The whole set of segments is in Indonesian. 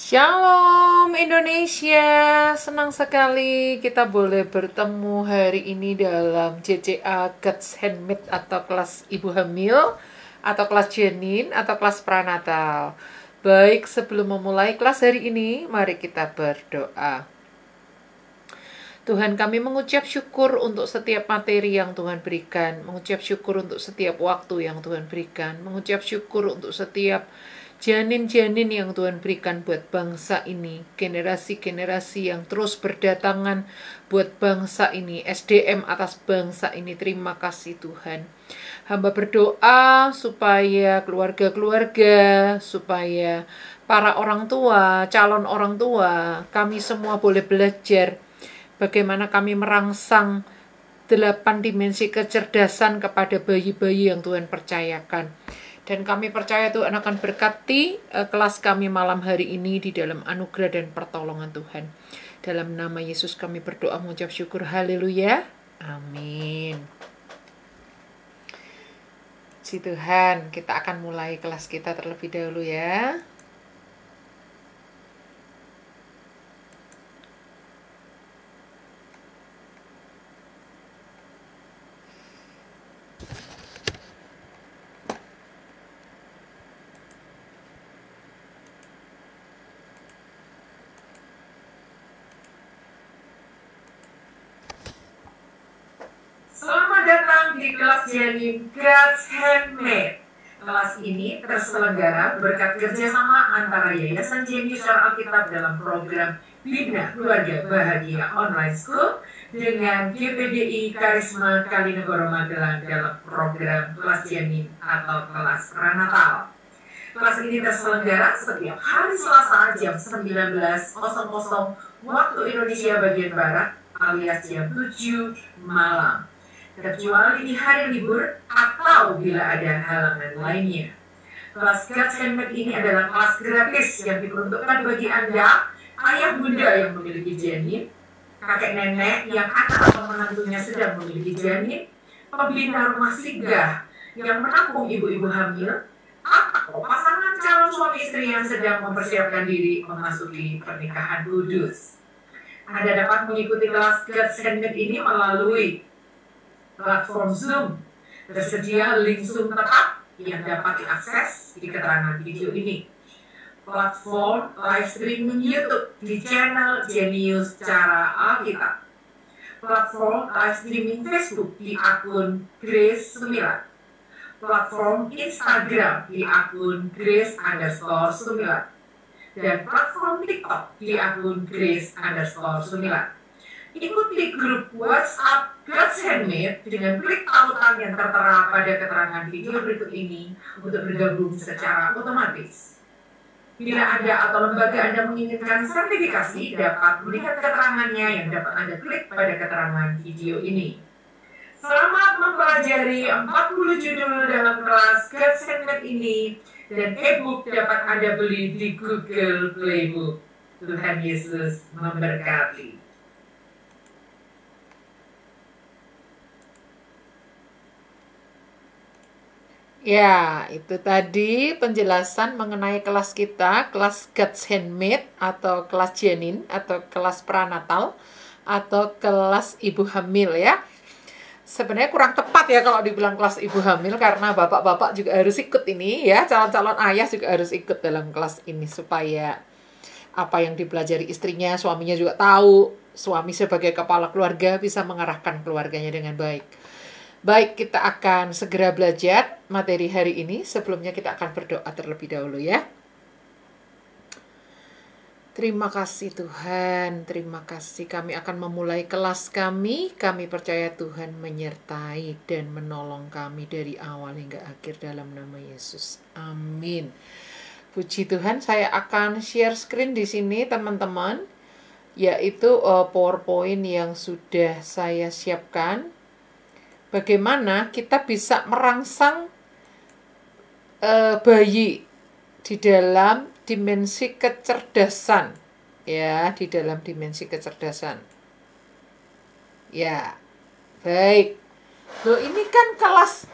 Shalom Indonesia, senang sekali kita boleh bertemu hari ini dalam JCA God's Handmade atau kelas Ibu Hamil, atau kelas Janin, atau kelas Pranatal. Baik, sebelum memulai kelas hari ini, mari kita berdoa. Tuhan, kami mengucap syukur untuk setiap materi yang Tuhan berikan, mengucap syukur untuk setiap waktu yang Tuhan berikan, mengucap syukur untuk setiap janin-janin yang Tuhan berikan buat bangsa ini, generasi-generasi yang terus berdatangan buat bangsa ini, SDM atas bangsa ini. Terima kasih Tuhan. Hamba berdoa supaya keluarga-keluarga, supaya para orang tua, calon orang tua, kami semua boleh belajar bagaimana kami merangsang 8 dimensi kecerdasan kepada bayi-bayi yang Tuhan percayakan. Dan kami percaya Tuhan akan berkati kelas kami malam hari ini di dalam anugerah dan pertolongan Tuhan. Dalam nama Yesus kami berdoa mengucap syukur. Haleluya. Amin. Puji Tuhan, kita akan mulai kelas kita terlebih dahulu ya. Selamat datang di kelas Janin God's Handmade. Kelas ini terselenggara berkat kerjasama antara Yayasan Jenius Alkitab dalam program Bina Keluarga Bahagia Online School dengan GPDI Karisma Kalinegoro Magelang dalam program kelas Janin atau kelas Pranatal. Kelas ini terselenggara setiap hari Selasa jam 19.00 waktu Indonesia bagian Barat alias jam 7 malam. Kecuali di hari libur atau bila ada halangan lainnya. Kelas God's Handmade ini adalah kelas gratis yang diperuntukkan bagi Anda, ayah bunda yang memiliki janin, kakek nenek yang anak atau menantunya sedang memiliki janin, pembina rumah singgah yang menampung ibu-ibu hamil, atau pasangan calon suami istri yang sedang mempersiapkan diri memasuki pernikahan kudus. Anda dapat mengikuti kelas God's Handmade ini melalui platform Zoom. Tersedia link Zoom tetap yang dapat diakses di keterangan video ini. Platform live streaming YouTube di channel Jenius Cara Alkitab. Platform live streaming Facebook di akun Grace 9. Platform Instagram di akun Grace_9. Dan platform TikTok di akun Grace_9. Ikuti grup WhatsApp God's Handmade dengan klik tautan yang tertera pada keterangan video berikut ini untuk bergabung secara otomatis. Bila Anda atau lembaga Anda menginginkan sertifikasi, dapat melihat keterangannya yang dapat Anda klik pada keterangan video ini. Selamat mempelajari 40 judul dalam kelas God's Handmade ini, dan e-book dapat Anda beli di Google Playbook. Tuhan Yesus memberkati. Ya, itu tadi penjelasan mengenai kelas kita, kelas God's Handmade atau kelas Janin atau kelas Pranatal atau kelas Ibu Hamil ya. Sebenarnya kurang tepat ya kalau dibilang kelas Ibu Hamil karena bapak-bapak juga harus ikut ini ya, calon-calon ayah juga harus ikut dalam kelas ini supaya apa yang dipelajari istrinya, suaminya juga tahu, suami sebagai kepala keluarga bisa mengarahkan keluarganya dengan baik. Baik, kita akan segera belajar materi hari ini. Sebelumnya kita akan berdoa terlebih dahulu ya. Terima kasih Tuhan, terima kasih. Kami akan memulai kelas kami. Kami percaya Tuhan menyertai dan menolong kami dari awal hingga akhir dalam nama Yesus. Amin. Puji Tuhan, saya akan share screen di sini teman-teman, yaitu PowerPoint yang sudah saya siapkan. Bagaimana kita bisa merangsang bayi di dalam dimensi kecerdasan, ya, di dalam dimensi kecerdasan. Ya, baik. Loh, ini kan kelas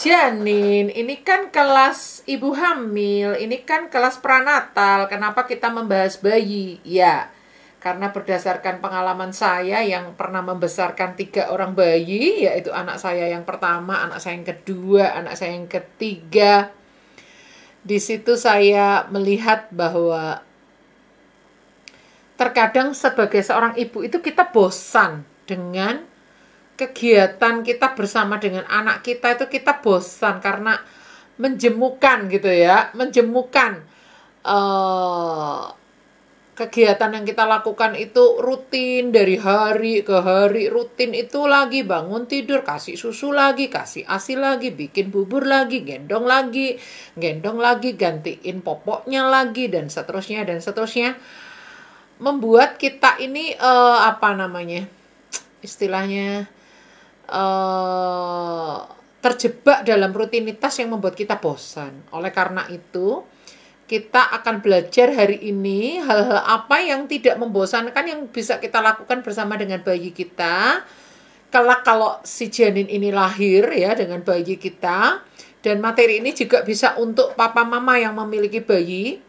Janin, ini kan kelas ibu hamil, ini kan kelas pranatal. Kenapa kita membahas bayi? Ya, karena berdasarkan pengalaman saya yang pernah membesarkan 3 orang bayi, yaitu anak saya yang pertama, anak saya yang kedua, anak saya yang ketiga. Di situ saya melihat bahwa terkadang sebagai seorang ibu itu kita bosan dengan kegiatan kita bersama dengan anak kita, itu kita bosan karena menjemukan gitu ya, menjemukan kegiatan yang kita lakukan itu rutin dari hari ke hari, rutin itu lagi bangun tidur, kasih susu lagi, kasih ASI lagi, bikin bubur lagi, gendong lagi, gantiin popoknya lagi, dan seterusnya dan seterusnya, membuat kita ini istilahnya terjebak dalam rutinitas yang membuat kita bosan. Oleh karena itu, kita akan belajar hari ini hal-hal apa yang tidak membosankan yang bisa kita lakukan bersama dengan bayi kita. Kelak kalau si janin ini lahir ya dengan bayi kita, dan materi ini juga bisa untuk papa mama yang memiliki bayi.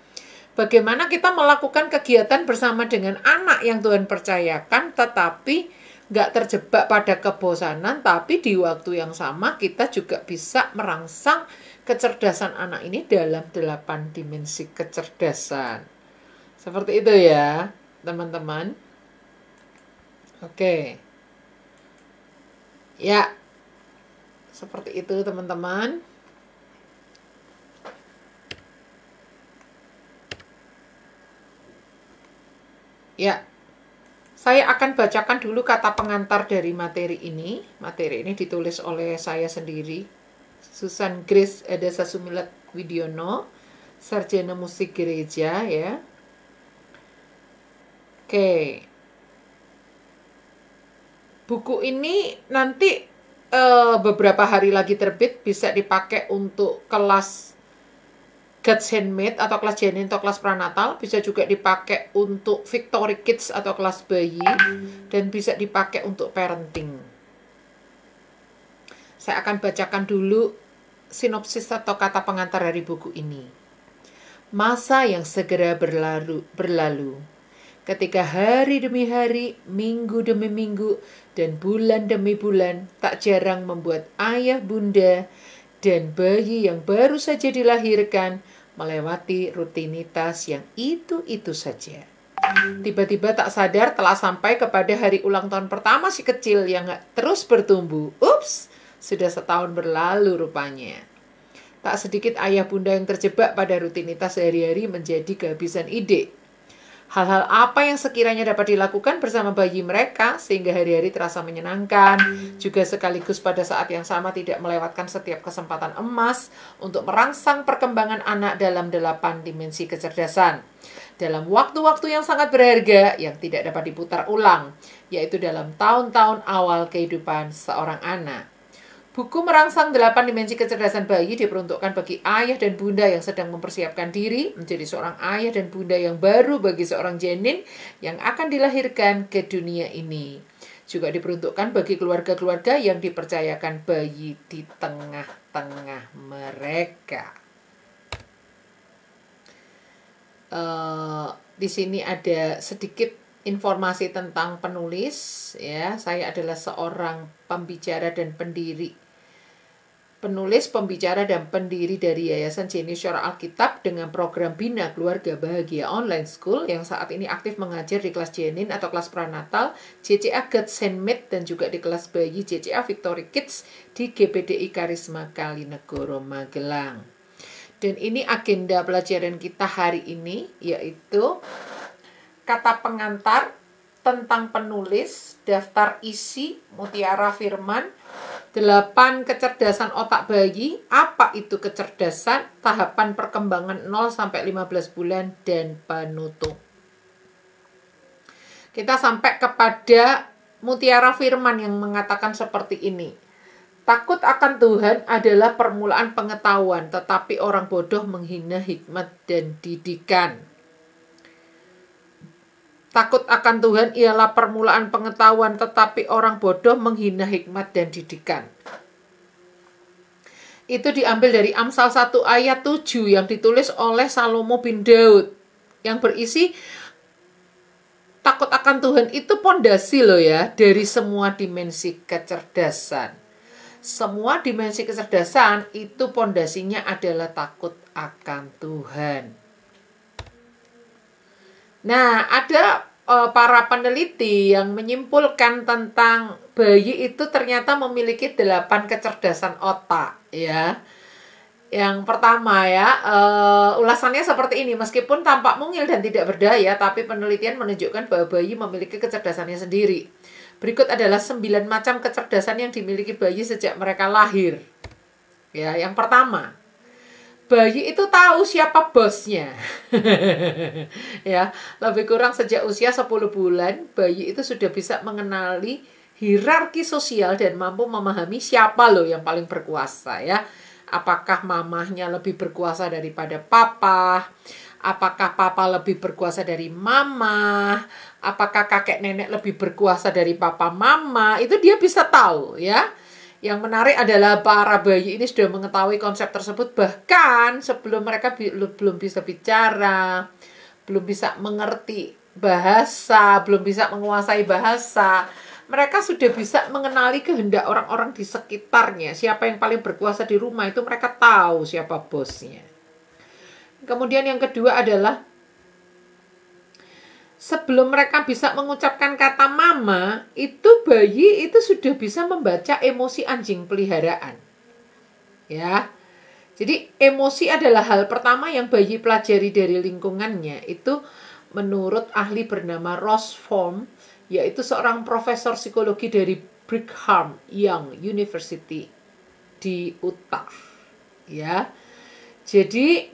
Bagaimana kita melakukan kegiatan bersama dengan anak yang Tuhan percayakan, tetapi nggak terjebak pada kebosanan, tapi di waktu yang sama kita juga bisa merangsang kecerdasan anak ini dalam 8 dimensi kecerdasan. Seperti itu ya, teman-teman. Oke. Ya, seperti itu teman-teman. Ya, saya akan bacakan dulu kata pengantar dari materi ini. Materi ini ditulis oleh saya sendiri, Susan Grace Edasa Sumilat Widiono, sarjana musik gereja ya. Oke. Buku ini nanti beberapa hari lagi terbit, bisa dipakai untuk kelas God's Handmade atau kelas janin atau kelas pranatal, bisa juga dipakai untuk Victory Kids atau kelas bayi, dan bisa dipakai untuk parenting. Saya akan bacakan dulu sinopsis atau kata pengantar dari buku ini. Masa yang segera berlalu. Ketika hari demi hari, minggu demi minggu, dan bulan demi bulan tak jarang membuat ayah, bunda, dan bayi yang baru saja dilahirkan melewati rutinitas yang itu-itu saja. Tiba-tiba tak sadar telah sampai kepada hari ulang tahun pertama si kecil yang terus bertumbuh. Ups, sudah setahun berlalu rupanya. Tak sedikit ayah bunda yang terjebak pada rutinitas sehari-hari menjadi kehabisan ide. Hal-hal apa yang sekiranya dapat dilakukan bersama bayi mereka sehingga hari-hari terasa menyenangkan, juga sekaligus pada saat yang sama tidak melewatkan setiap kesempatan emas untuk merangsang perkembangan anak dalam 8 dimensi kecerdasan. Dalam waktu-waktu yang sangat berharga yang tidak dapat diputar ulang, yaitu dalam tahun-tahun awal kehidupan seorang anak. Buku merangsang 8 dimensi kecerdasan bayi diperuntukkan bagi ayah dan bunda yang sedang mempersiapkan diri menjadi seorang ayah dan bunda yang baru bagi seorang janin yang akan dilahirkan ke dunia ini. Juga diperuntukkan bagi keluarga-keluarga yang dipercayakan bayi di tengah-tengah mereka. Di sini ada sedikit informasi tentang penulis ya. Saya adalah seorang pembicara dan pendiri, penulis, pembicara, dan pendiri dari Yayasan Jenius Suara Alkitab dengan program Bina Keluarga Bahagia Online School yang saat ini aktif mengajar di kelas janin atau kelas pranatal, JCA God's Handmade, dan juga di kelas bayi JCA Victory Kids di GPDI Karisma Kalinegoro Magelang. Dan ini agenda pelajaran kita hari ini, yaitu kata pengantar tentang penulis, daftar isi, mutiara firman, 8 kecerdasan otak bayi, apa itu kecerdasan, tahapan perkembangan 0 sampai 15 bulan, dan penutup. Kita sampai kepada mutiara firman yang mengatakan seperti ini. Takut akan Tuhan adalah permulaan pengetahuan, tetapi orang bodoh menghina hikmat dan didikan. Takut akan Tuhan ialah permulaan pengetahuan, tetapi orang bodoh menghina hikmat dan didikan. Itu diambil dari Amsal 1 ayat 7 yang ditulis oleh Salomo bin Daud. Yang berisi takut akan Tuhan itu pondasi loh ya dari semua dimensi kecerdasan. Semua dimensi kecerdasan itu pondasinya adalah takut akan Tuhan. Nah, ada para peneliti yang menyimpulkan tentang bayi itu ternyata memiliki 8 kecerdasan otak ya. Yang pertama ya, ulasannya seperti ini. Meskipun tampak mungil dan tidak berdaya, tapi penelitian menunjukkan bahwa bayi memiliki kecerdasannya sendiri. Berikut adalah 9 macam kecerdasan yang dimiliki bayi sejak mereka lahir. Ya, yang pertama, bayi itu tahu siapa bosnya. Ya, lebih kurang sejak usia 10 bulan, bayi itu sudah bisa mengenali hierarki sosial dan mampu memahami siapa loh yang paling berkuasa ya. Apakah mamahnya lebih berkuasa daripada papa? Apakah papa lebih berkuasa dari mama? Apakah kakek nenek lebih berkuasa dari papa mama? Itu dia bisa tahu ya. Yang menarik adalah para bayi ini sudah mengetahui konsep tersebut bahkan sebelum mereka belum bisa bicara, belum bisa mengerti bahasa, belum bisa menguasai bahasa. Mereka sudah bisa mengenali kehendak orang-orang di sekitarnya. Siapa yang paling berkuasa di rumah itu mereka tahu siapa bosnya. Kemudian yang kedua adalah sebelum mereka bisa mengucapkan kata mama, itu bayi itu sudah bisa membaca emosi anjing peliharaan. Ya. Jadi emosi adalah hal pertama yang bayi pelajari dari lingkungannya. Itu menurut ahli bernama Ross Form, yaitu seorang profesor psikologi dari Brigham Young University di Utah. Ya. Jadi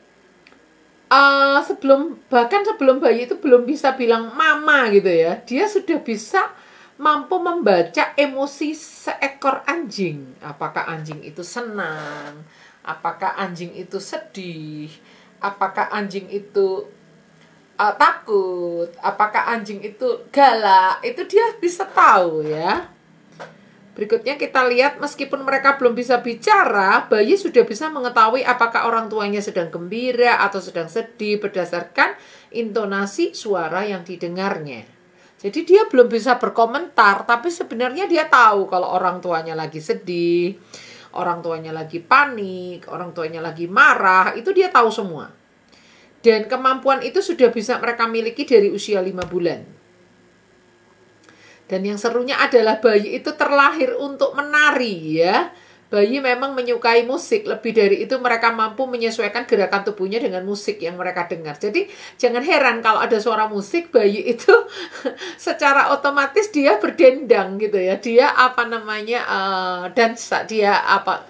bahkan sebelum bayi itu belum bisa bilang mama gitu ya, dia sudah bisa mampu membaca emosi seekor anjing. Apakah anjing itu senang, apakah anjing itu sedih, apakah anjing itu takut, apakah anjing itu galak, itu dia bisa tahu ya. Berikutnya kita lihat meskipun mereka belum bisa bicara, bayi sudah bisa mengetahui apakah orang tuanya sedang gembira atau sedang sedih berdasarkan intonasi suara yang didengarnya. Jadi dia belum bisa berkomentar, tapi sebenarnya dia tahu kalau orang tuanya lagi sedih, orang tuanya lagi panik, orang tuanya lagi marah, itu dia tahu semua. Dan kemampuan itu sudah bisa mereka miliki dari usia 5 bulan. Dan yang serunya adalah bayi itu terlahir untuk menari ya. Bayi memang menyukai musik. Lebih dari itu mereka mampu menyesuaikan gerakan tubuhnya dengan musik yang mereka dengar. Jadi jangan heran kalau ada suara musik, bayi itu secara otomatis dia berdendang gitu ya. Dia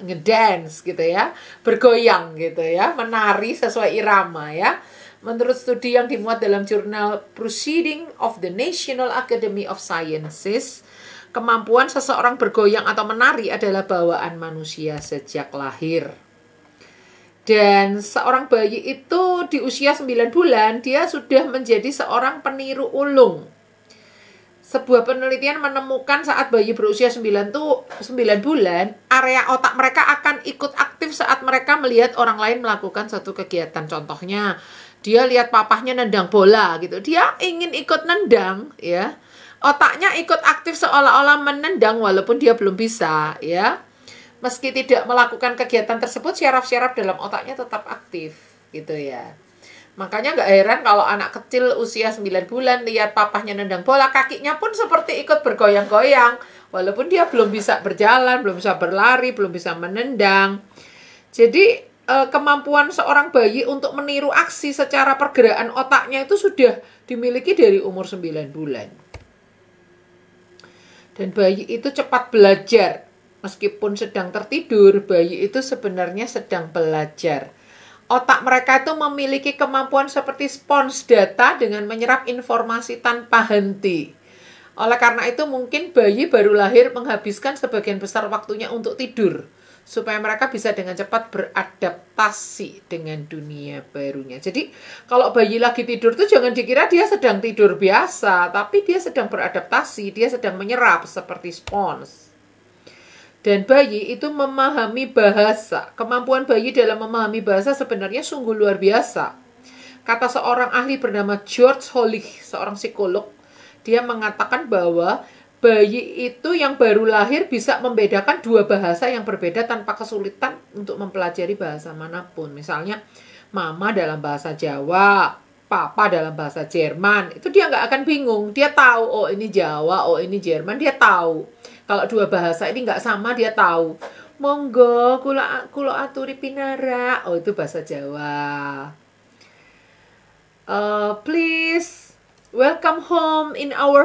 ngedance gitu ya. Bergoyang gitu ya. Menari sesuai irama ya. Menurut studi yang dimuat dalam jurnal Proceedings of the National Academy of Sciences, kemampuan seseorang bergoyang atau menari adalah bawaan manusia sejak lahir. Dan seorang bayi itu di usia 9 bulan, dia sudah menjadi seorang peniru ulung. Sebuah penelitian menemukan saat bayi berusia 9 bulan, area otak mereka akan ikut aktif saat mereka melihat orang lain melakukan suatu kegiatan. Contohnya, dia lihat papahnya nendang bola gitu. Dia ingin ikut nendang ya. Otaknya ikut aktif seolah-olah menendang walaupun dia belum bisa ya. Meski tidak melakukan kegiatan tersebut, syaraf-syaraf dalam otaknya tetap aktif gitu ya. Makanya nggak heran kalau anak kecil usia 9 bulan lihat papahnya nendang bola, kakinya pun seperti ikut bergoyang-goyang. Walaupun dia belum bisa berjalan, belum bisa berlari, belum bisa menendang. Jadi kemampuan seorang bayi untuk meniru aksi secara pergerakan otaknya itu sudah dimiliki dari umur 9 bulan. Dan bayi itu cepat belajar. Meskipun sedang tertidur, bayi itu sebenarnya sedang belajar. Otak mereka itu memiliki kemampuan seperti spons data dengan menyerap informasi tanpa henti. Oleh karena itu mungkin bayi baru lahir menghabiskan sebagian besar waktunya untuk tidur, supaya mereka bisa dengan cepat beradaptasi dengan dunia barunya. Jadi kalau bayi lagi tidur tuh jangan dikira dia sedang tidur biasa, tapi dia sedang beradaptasi, dia sedang menyerap seperti spons. Dan bayi itu memahami bahasa. Kemampuan bayi dalam memahami bahasa sebenarnya sungguh luar biasa. Kata seorang ahli bernama George Hollich, seorang psikolog, dia mengatakan bahwa bayi itu yang baru lahir bisa membedakan dua bahasa yang berbeda tanpa kesulitan untuk mempelajari bahasa manapun. Misalnya, mama dalam bahasa Jawa, papa dalam bahasa Jerman. Itu dia nggak akan bingung. Dia tahu, oh ini Jawa, oh ini Jerman, dia tahu. Kalau dua bahasa ini nggak sama, dia tahu. Monggo, kula aturi pinara. Oh, itu bahasa Jawa. Please, welcome home, in our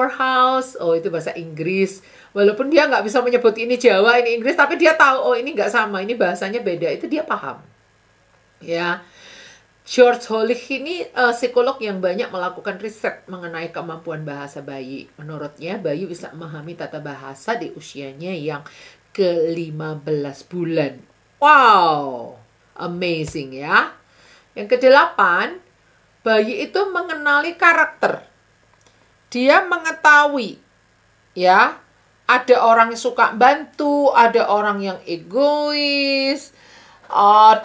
house. Oh, itu bahasa Inggris. Walaupun dia nggak bisa menyebut ini Jawa, ini Inggris, tapi dia tahu, oh ini nggak sama, ini bahasanya beda. Itu dia paham. Ya. George Hollich ini psikolog yang banyak melakukan riset mengenai kemampuan bahasa bayi. Menurutnya, bayi bisa memahami tata bahasa di usianya yang ke-15 bulan. Wow, amazing ya. Yang ke-8, bayi itu mengenali karakter. Dia mengetahui, ya, ada orang yang suka bantu, ada orang yang egois.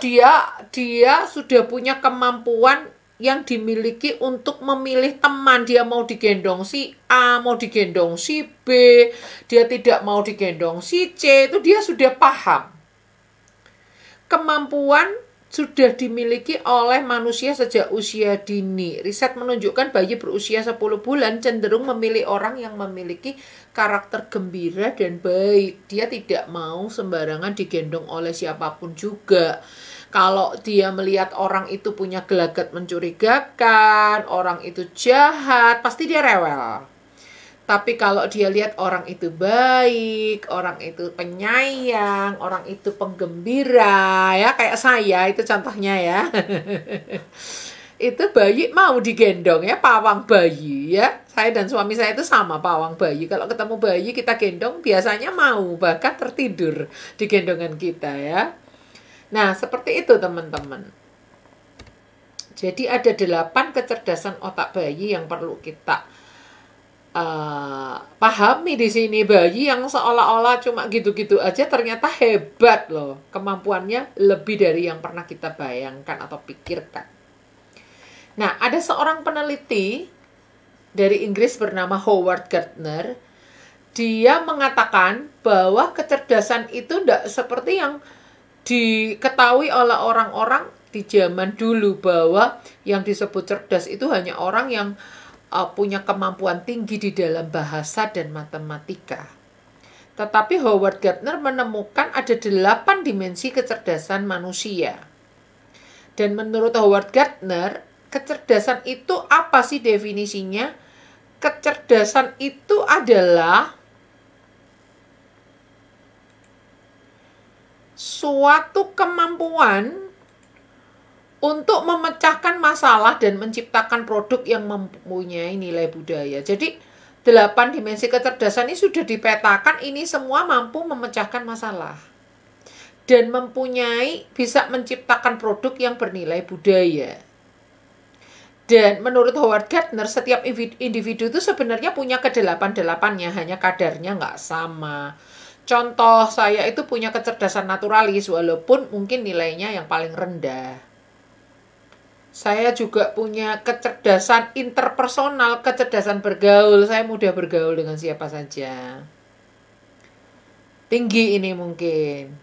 Dia sudah punya kemampuan yang dimiliki untuk memilih teman. Dia mau digendong si A, mau digendong si B, dia tidak mau digendong si C, itu dia sudah paham. Kemampuan sudah dimiliki oleh manusia sejak usia dini. Riset menunjukkan bayi berusia 10 bulan cenderung memilih orang yang memiliki karakter gembira dan baik. Dia tidak mau sembarangan digendong oleh siapapun juga. Kalau dia melihat orang itu punya gelagat mencurigakan, orang itu jahat, pasti dia rewel. Tapi kalau dia lihat orang itu baik, orang itu penyayang, orang itu penggembira, ya kayak saya itu contohnya ya. Itu bayi mau digendong ya, pawang bayi ya. Saya dan suami saya itu sama, pawang bayi. Kalau ketemu bayi kita gendong biasanya mau, bahkan tertidur di gendongan kita ya. Nah, seperti itu teman-teman. Jadi ada 8 kecerdasan otak bayi yang perlu kita pahami di sini. Bayi yang seolah-olah cuma gitu-gitu aja ternyata hebat loh. Kemampuannya lebih dari yang pernah kita bayangkan atau pikirkan. Nah, ada seorang peneliti dari Inggris bernama Howard Gardner. Dia mengatakan bahwa kecerdasan itu tidak seperti yang diketahui oleh orang-orang di zaman dulu, bahwa yang disebut cerdas itu hanya orang yang punya kemampuan tinggi di dalam bahasa dan matematika. Tetapi Howard Gardner menemukan ada 8 dimensi kecerdasan manusia. Dan menurut Howard Gardner, kecerdasan itu apa sih definisinya? Kecerdasan itu adalah suatu kemampuan untuk memecahkan masalah dan menciptakan produk yang mempunyai nilai budaya. Jadi 8 dimensi kecerdasan ini sudah dipetakan, ini semua mampu memecahkan masalah dan bisa menciptakan produk yang bernilai budaya. Dan menurut Howard Gardner, setiap individu itu sebenarnya punya ke-8-8-nya, hanya kadarnya nggak sama. Contoh, saya itu punya kecerdasan naturalis, walaupun mungkin nilainya yang paling rendah. Saya juga punya kecerdasan interpersonal, kecerdasan bergaul. Saya mudah bergaul dengan siapa saja. Tinggi ini mungkin.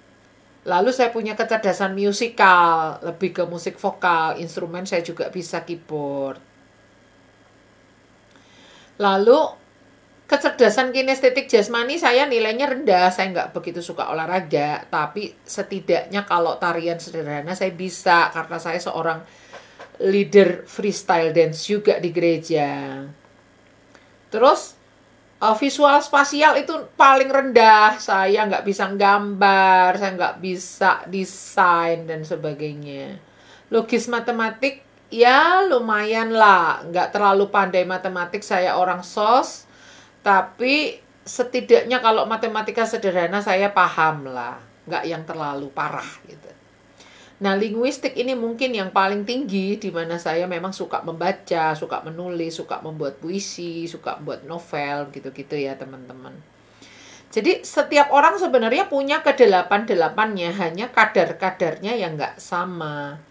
Lalu saya punya kecerdasan musikal, lebih ke musik vokal, instrumen saya juga bisa keyboard. Lalu kecerdasan kinestetik jasmani saya nilainya rendah, saya nggak begitu suka olahraga. Tapi setidaknya kalau tarian sederhana saya bisa, karena saya seorang leader freestyle dance juga di gereja. Terus visual spasial itu paling rendah. Saya nggak bisa gambar, saya nggak bisa desain dan sebagainya. Logis matematik ya lumayan lah, nggak terlalu pandai matematik. Saya orang sos, tapi setidaknya kalau matematika sederhana saya paham lah, nggak yang terlalu parah gitu. Nah, linguistik ini mungkin yang paling tinggi, di mana saya memang suka membaca, suka menulis, suka membuat puisi, suka membuat novel, gitu-gitu ya teman-teman. Jadi setiap orang sebenarnya punya kedelapan-delapannya, hanya kadar-kadarnya yang nggak sama.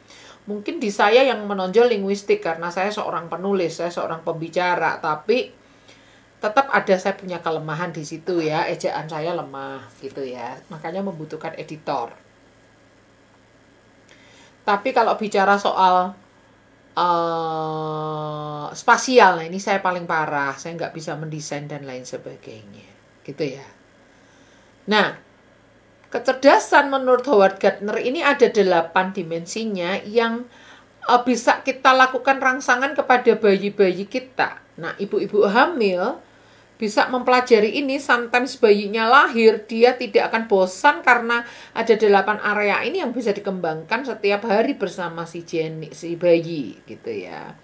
Mungkin di saya yang menonjol linguistik karena saya seorang penulis, saya seorang pembicara, tapi tetap ada saya punya kelemahan di situ ya, ejaan saya lemah gitu ya, makanya membutuhkan editor. Tapi kalau bicara soal spasial, nah ini saya paling parah, saya nggak bisa mendesain dan lain sebagainya, gitu ya. Nah, kecerdasan menurut Howard Gardner ini ada 8 dimensinya yang bisa kita lakukan rangsangan kepada bayi-bayi kita. Nah, ibu-ibu hamil bisa mempelajari ini, sometimes bayinya lahir, dia tidak akan bosan karena ada 8 area ini yang bisa dikembangkan setiap hari bersama si bayi, gitu ya.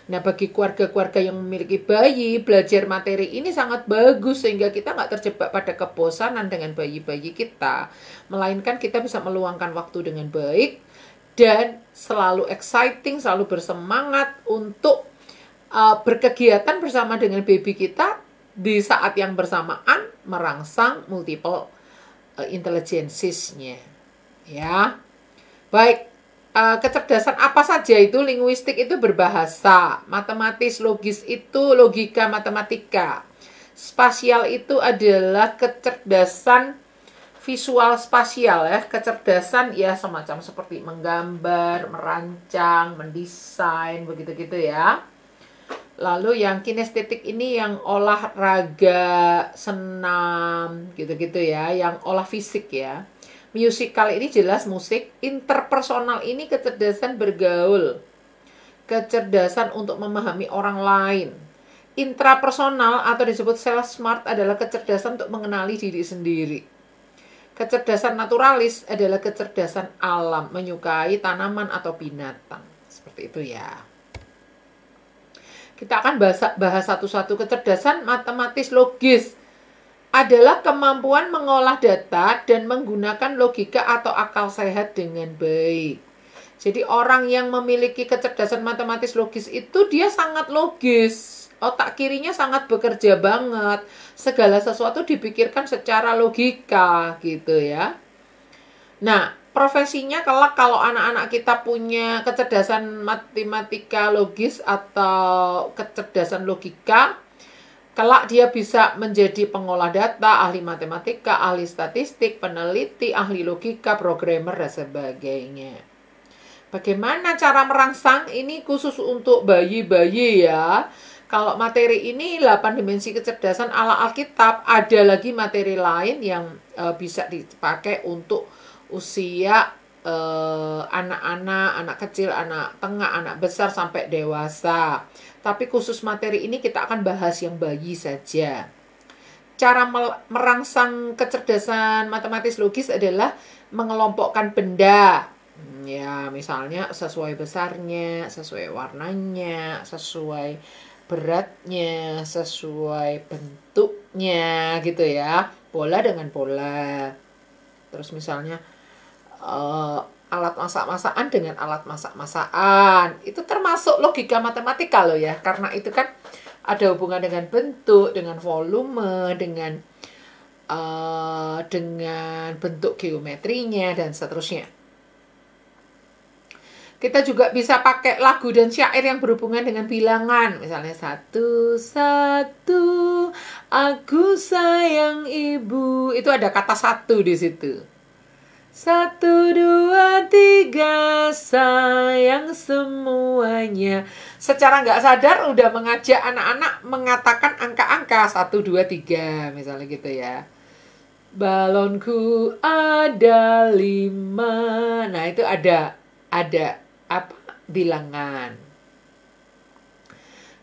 Nah, bagi keluarga-keluarga yang memiliki bayi, belajar materi ini sangat bagus sehingga kita nggak terjebak pada kebosanan dengan bayi-bayi kita. Melainkan kita bisa meluangkan waktu dengan baik dan selalu exciting, selalu bersemangat untuk berkegiatan bersama dengan baby kita di saat yang bersamaan merangsang multiple intelligences-nya. Ya. Baik. Kecerdasan apa saja itu? Linguistik itu berbahasa, matematis logis itu logika matematika, spasial itu adalah kecerdasan visual spasial ya, kecerdasan ya semacam seperti menggambar, merancang, mendesain begitu-gitu ya. Lalu yang kinestetik ini yang olahraga, senam gitu-gitu ya, yang olah fisik ya. Musical ini jelas musik, interpersonal ini kecerdasan bergaul, kecerdasan untuk memahami orang lain. Intrapersonal atau disebut self smart adalah kecerdasan untuk mengenali diri sendiri. Kecerdasan naturalis adalah kecerdasan alam, menyukai tanaman atau binatang. Seperti itu ya. Kita akan bahas satu-satu. Kecerdasan matematis logis adalah kemampuan mengolah data dan menggunakan logika atau akal sehat dengan baik. Jadi orang yang memiliki kecerdasan matematis logis itu dia sangat logis. Otak kirinya sangat bekerja banget. Segala sesuatu dipikirkan secara logika gitu ya. Nah, profesinya kelak kalau anak-anak kita punya kecerdasan matematika logis atau kecerdasan logika, kelak dia bisa menjadi pengolah data, ahli matematika, ahli statistik, peneliti, ahli logika, programmer, dan sebagainya. Bagaimana cara merangsang? Ini khusus untuk bayi-bayi ya. Kalau materi ini 8 dimensi kecerdasan ala Alkitab, ada lagi materi lain yang bisa dipakai untuk usia anak-anak, anak kecil, anak tengah, anak besar, sampai dewasa. Tapi khusus materi ini kita akan bahas yang bayi saja. Cara merangsang kecerdasan matematis logis adalah mengelompokkan benda. Ya, misalnya sesuai besarnya, sesuai warnanya, sesuai beratnya, sesuai bentuknya gitu ya. Bola dengan bola. Terus misalnya alat masak-masakan dengan alat masak-masakan. Itu termasuk logika matematika loh ya. Karena itu kan ada hubungan dengan bentuk, dengan volume, dengan bentuk geometrinya dan seterusnya. Kita juga bisa pakai lagu dan syair yang berhubungan dengan bilangan. Misalnya 1, 1, aku sayang ibu. Itu ada kata 1 di situ. 1, 2, 3, sayang semuanya. Secara nggak sadar udah mengajak anak-anak mengatakan angka-angka 1, 2, 3 misalnya gitu ya. Balonku ada 5. Nah itu ada bilangan.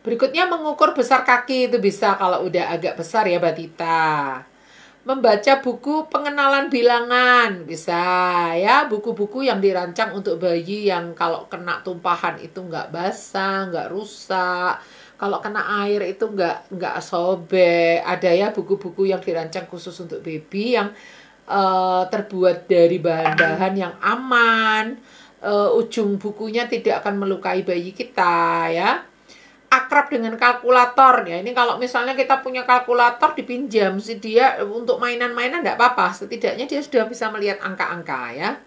Berikutnya mengukur besar kaki, itu bisa kalau udah agak besar ya batita. Membaca buku pengenalan bilangan bisa ya, buku-buku yang dirancang untuk bayi yang kalau kena tumpahan itu nggak basah, nggak rusak. Kalau kena air itu nggak sobek. Ada ya buku-buku yang dirancang khusus untuk baby yang terbuat dari bahan-bahan yang aman. Ujung bukunya tidak akan melukai bayi kita ya. akrab dengan kalkulator ya. Ini kalau misalnya kita punya kalkulator dipinjam si dia untuk mainan-mainan enggak apa-apa. Setidaknya dia sudah bisa melihat angka-angka ya.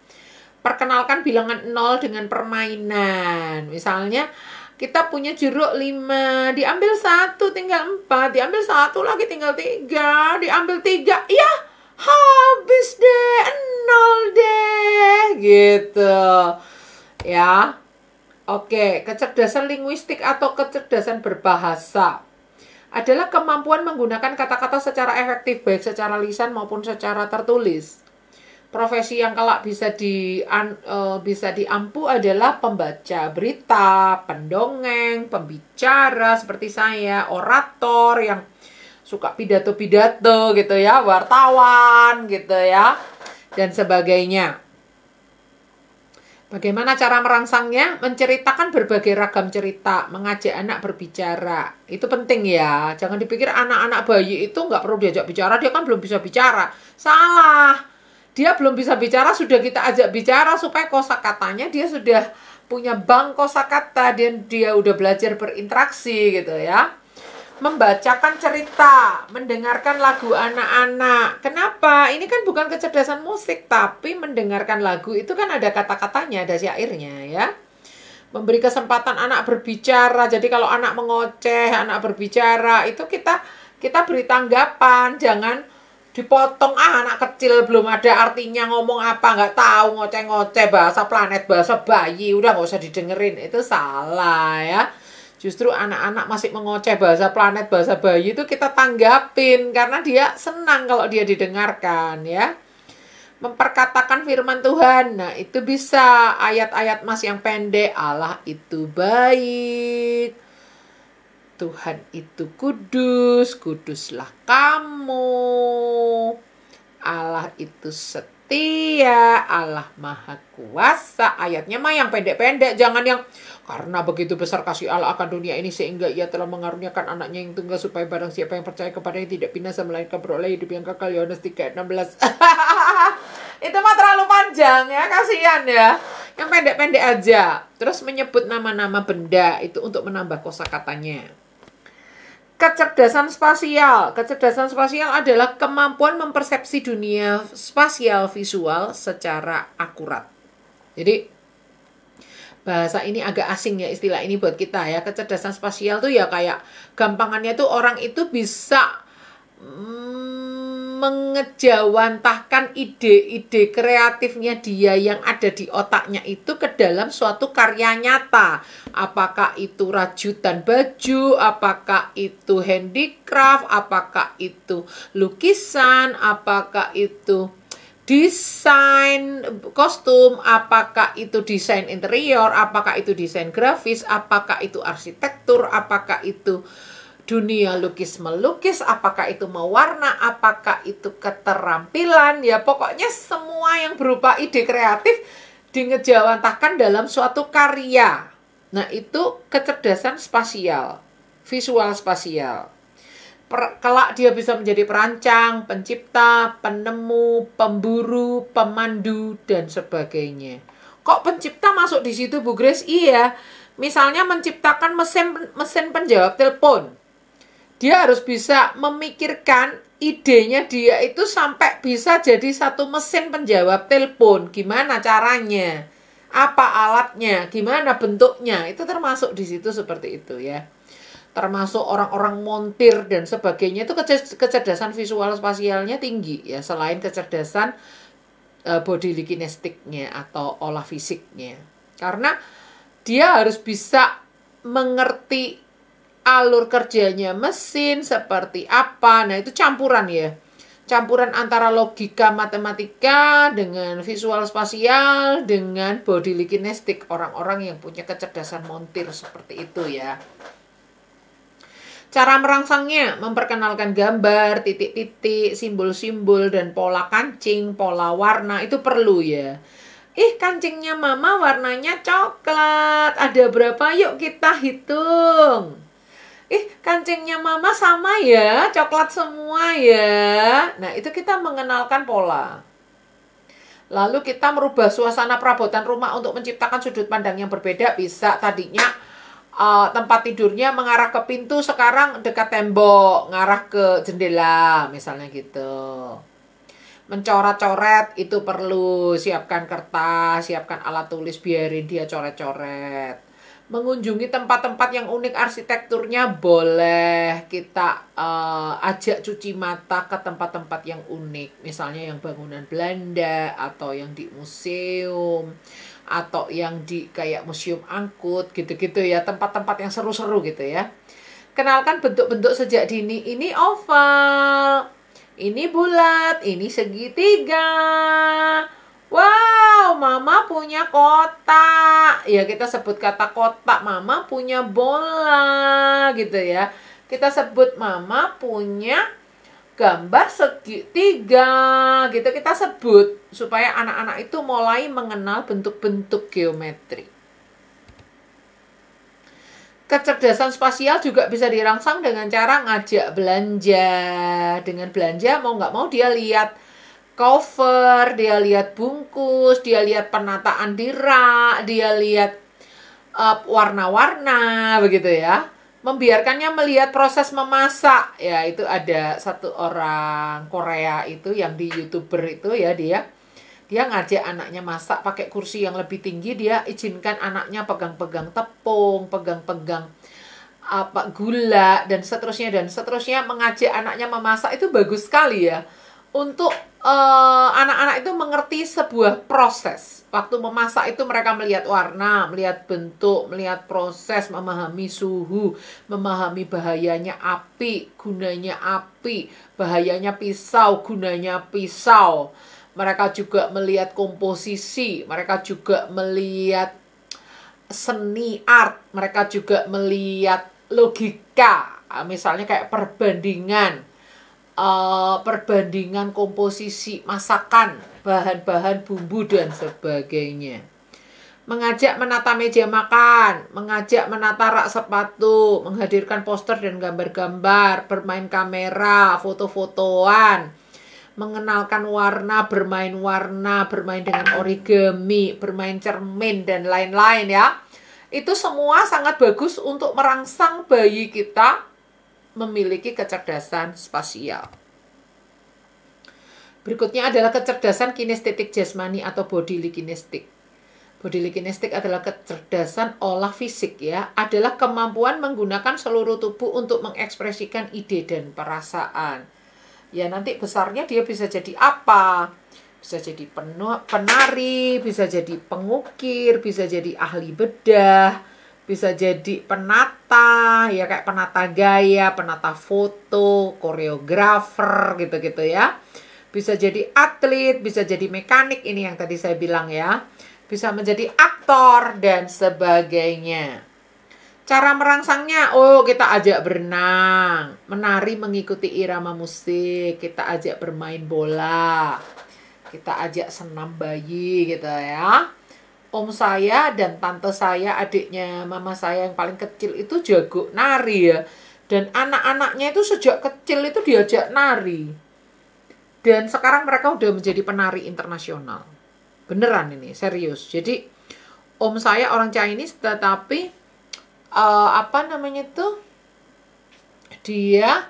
Perkenalkan bilangan 0 dengan permainan. Misalnya kita punya jeruk 5, diambil 1 tinggal 4, diambil 1 lagi tinggal 3, diambil 3, ya habis deh, 0 deh, gitu. Ya. Oke, kecerdasan linguistik atau kecerdasan berbahasa adalah kemampuan menggunakan kata-kata secara efektif, baik secara lisan maupun secara tertulis. Profesi yang kelak bisa diampu adalah pembaca berita, pendongeng, pembicara seperti saya, orator yang suka pidato-pidato gitu ya, wartawan gitu ya, dan sebagainya. Bagaimana cara merangsangnya? Menceritakan berbagai ragam cerita, mengajak anak berbicara. Itu penting ya. Jangan dipikir anak-anak bayi itu nggak perlu diajak bicara, dia kan belum bisa bicara. Salah. Dia belum bisa bicara, sudah kita ajak bicara supaya kosakatanya dia sudah punya bank kosakata, dia udah belajar berinteraksi gitu ya. Membacakan cerita, mendengarkan lagu anak-anak. Kenapa? Ini kan bukan kecerdasan musik, tapi mendengarkan lagu itu kan ada kata-katanya, ada syairnya ya. Memberi kesempatan anak berbicara. Jadi kalau anak mengoceh, anak berbicara, itu kita beri tanggapan, jangan dipotong. Anak kecil belum ada artinya ngomong apa, nggak tahu, ngoceh-ngoceh bahasa planet, bahasa bayi, udah nggak usah didengerin, itu salah ya. Justru anak-anak masih mengoceh bahasa planet, bahasa bayi itu kita tanggapin karena dia senang kalau dia didengarkan ya. Memperkatakan firman Tuhan, nah itu bisa ayat-ayat Mas yang pendek, Allah itu baik, Tuhan itu kudus, kuduslah kamu. Allah itu setia, Allah maha kuasa. Ayatnya mah yang pendek-pendek, jangan yang karena begitu besar kasih Allah akan dunia ini sehingga ia telah mengaruniakan anaknya yang tunggal supaya barang siapa yang percaya kepadanya tidak binasa melainkan beroleh hidup yang kekal. Yohanes 3:16. Itu mah terlalu panjang ya, kasihan ya. Yang pendek-pendek aja. Terus menyebut nama-nama benda itu untuk menambah kosakatanya. Kecerdasan spasial. Kecerdasan spasial adalah kemampuan mempersepsi dunia spasial visual secara akurat. Jadi bahasa ini agak asing ya, istilah ini buat kita ya. Kecerdasan spasial tuh ya kayak gampangannya tuh orang itu bisa mengejawantahkan ide-ide kreatifnya dia yang ada di otaknya itu ke dalam suatu karya nyata. Apakah itu rajutan baju, apakah itu handicraft, apakah itu lukisan, apakah itu desain kostum, apakah itu desain interior, apakah itu desain grafis, apakah itu arsitektur, apakah itu dunia lukis melukis, apakah itu mewarna, apakah itu keterampilan, ya pokoknya semua yang berupa ide kreatif ngejawantahkan dalam suatu karya. Nah itu kecerdasan spasial, visual spasial. Kelak dia bisa menjadi perancang, pencipta, penemu, pemburu, pemandu, dan sebagainya. Kok pencipta masuk di situ Bu Grace? Iya, misalnya menciptakan mesin penjawab telepon. Dia harus bisa memikirkan idenya dia itu sampai bisa jadi satu mesin penjawab telepon. Gimana caranya? Apa alatnya? Gimana bentuknya? Itu termasuk di situ seperti itu ya. Termasuk orang-orang montir dan sebagainya itu kecerdasan visual spasialnya tinggi ya, selain kecerdasan body kinestiknya atau olah fisiknya. Karena dia harus bisa mengerti alur kerjanya mesin seperti apa. Nah, itu campuran ya. Campuran antara logika matematika dengan visual spasial dengan body kinestik, orang-orang yang punya kecerdasan montir seperti itu ya. Cara merangsangnya, memperkenalkan gambar, titik-titik, simbol-simbol, dan pola kancing, pola warna, itu perlu ya. Kancingnya mama warnanya coklat, ada berapa? Yuk kita hitung. Kancingnya mama sama ya, coklat semua ya. Nah, itu kita mengenalkan pola. Lalu kita merubah suasana perabotan rumah untuk menciptakan sudut pandang yang berbeda. Bisa tadinya tempat tidurnya mengarah ke pintu, sekarang dekat tembok, ngarah ke jendela, misalnya gitu. Mencoret-coret itu perlu, siapkan kertas, siapkan alat tulis, biarin dia coret-coret. Mengunjungi tempat-tempat yang unik arsitekturnya boleh, kita ajak cuci mata ke tempat-tempat yang unik, misalnya yang bangunan Belanda atau yang di museum atau yang di kayak museum angkut gitu-gitu ya, tempat-tempat yang seru-seru gitu ya. Kenalkan bentuk-bentuk sejak dini, ini oval, ini bulat, ini segitiga. Wow, mama punya kotak. Ya, kita sebut kata kotak. Mama punya bola gitu ya. Kita sebut mama punya gambar segitiga gitu, kita sebut supaya anak-anak itu mulai mengenal bentuk-bentuk geometri. Kecerdasan spasial juga bisa dirangsang dengan cara ngajak belanja. Dengan belanja mau nggak mau dia lihat cover, dia lihat bungkus, dia lihat penataan di rak, dia lihat warna-warna begitu ya. Membiarkannya melihat proses memasak. Ya, itu ada satu orang Korea itu yang di YouTuber itu ya, dia ngajak anaknya masak pakai kursi yang lebih tinggi, dia izinkan anaknya pegang-pegang tepung, pegang-pegang gula dan seterusnya, mengajak anaknya memasak. Itu bagus sekali ya untuk anak-anak itu mengerti sebuah proses. Waktu memasak itu mereka melihat warna, melihat bentuk, melihat proses, memahami suhu, memahami bahayanya api, gunanya api, bahayanya pisau, gunanya pisau. Mereka juga melihat komposisi, mereka juga melihat seni art, mereka juga melihat logika, misalnya kayak perbandingan komposisi masakan, bahan-bahan bumbu dan sebagainya. Mengajak menata meja makan, mengajak menata rak sepatu, menghadirkan poster dan gambar-gambar, bermain kamera, foto-fotoan, mengenalkan warna, bermain warna, bermain dengan origami, bermain cermin dan lain-lain ya. Itu semua sangat bagus untuk merangsang bayi kita memiliki kecerdasan spasial. Berikutnya adalah kecerdasan kinestetik jasmani atau bodily kinestik. Bodily kinestik adalah kecerdasan olah fisik ya, adalah kemampuan menggunakan seluruh tubuh untuk mengekspresikan ide dan perasaan. Ya, nanti besarnya dia bisa jadi apa? Bisa jadi penari, bisa jadi pengukir, bisa jadi ahli bedah, bisa jadi penata, ya kayak penata gaya, penata foto, koreografer gitu-gitu ya. Bisa jadi atlet, bisa jadi mekanik, ini yang tadi saya bilang ya. Bisa menjadi aktor dan sebagainya. Cara merangsangnya, kita ajak berenang, menari mengikuti irama musik, kita ajak bermain bola, kita ajak senam bayi gitu ya. Om saya dan tante saya, adiknya mama saya yang paling kecil itu jago nari ya. Dan anak-anaknya itu sejak kecil itu diajak nari. Dan sekarang mereka udah menjadi penari internasional. Beneran ini, serius. Jadi om saya orang Chinese tetapi dia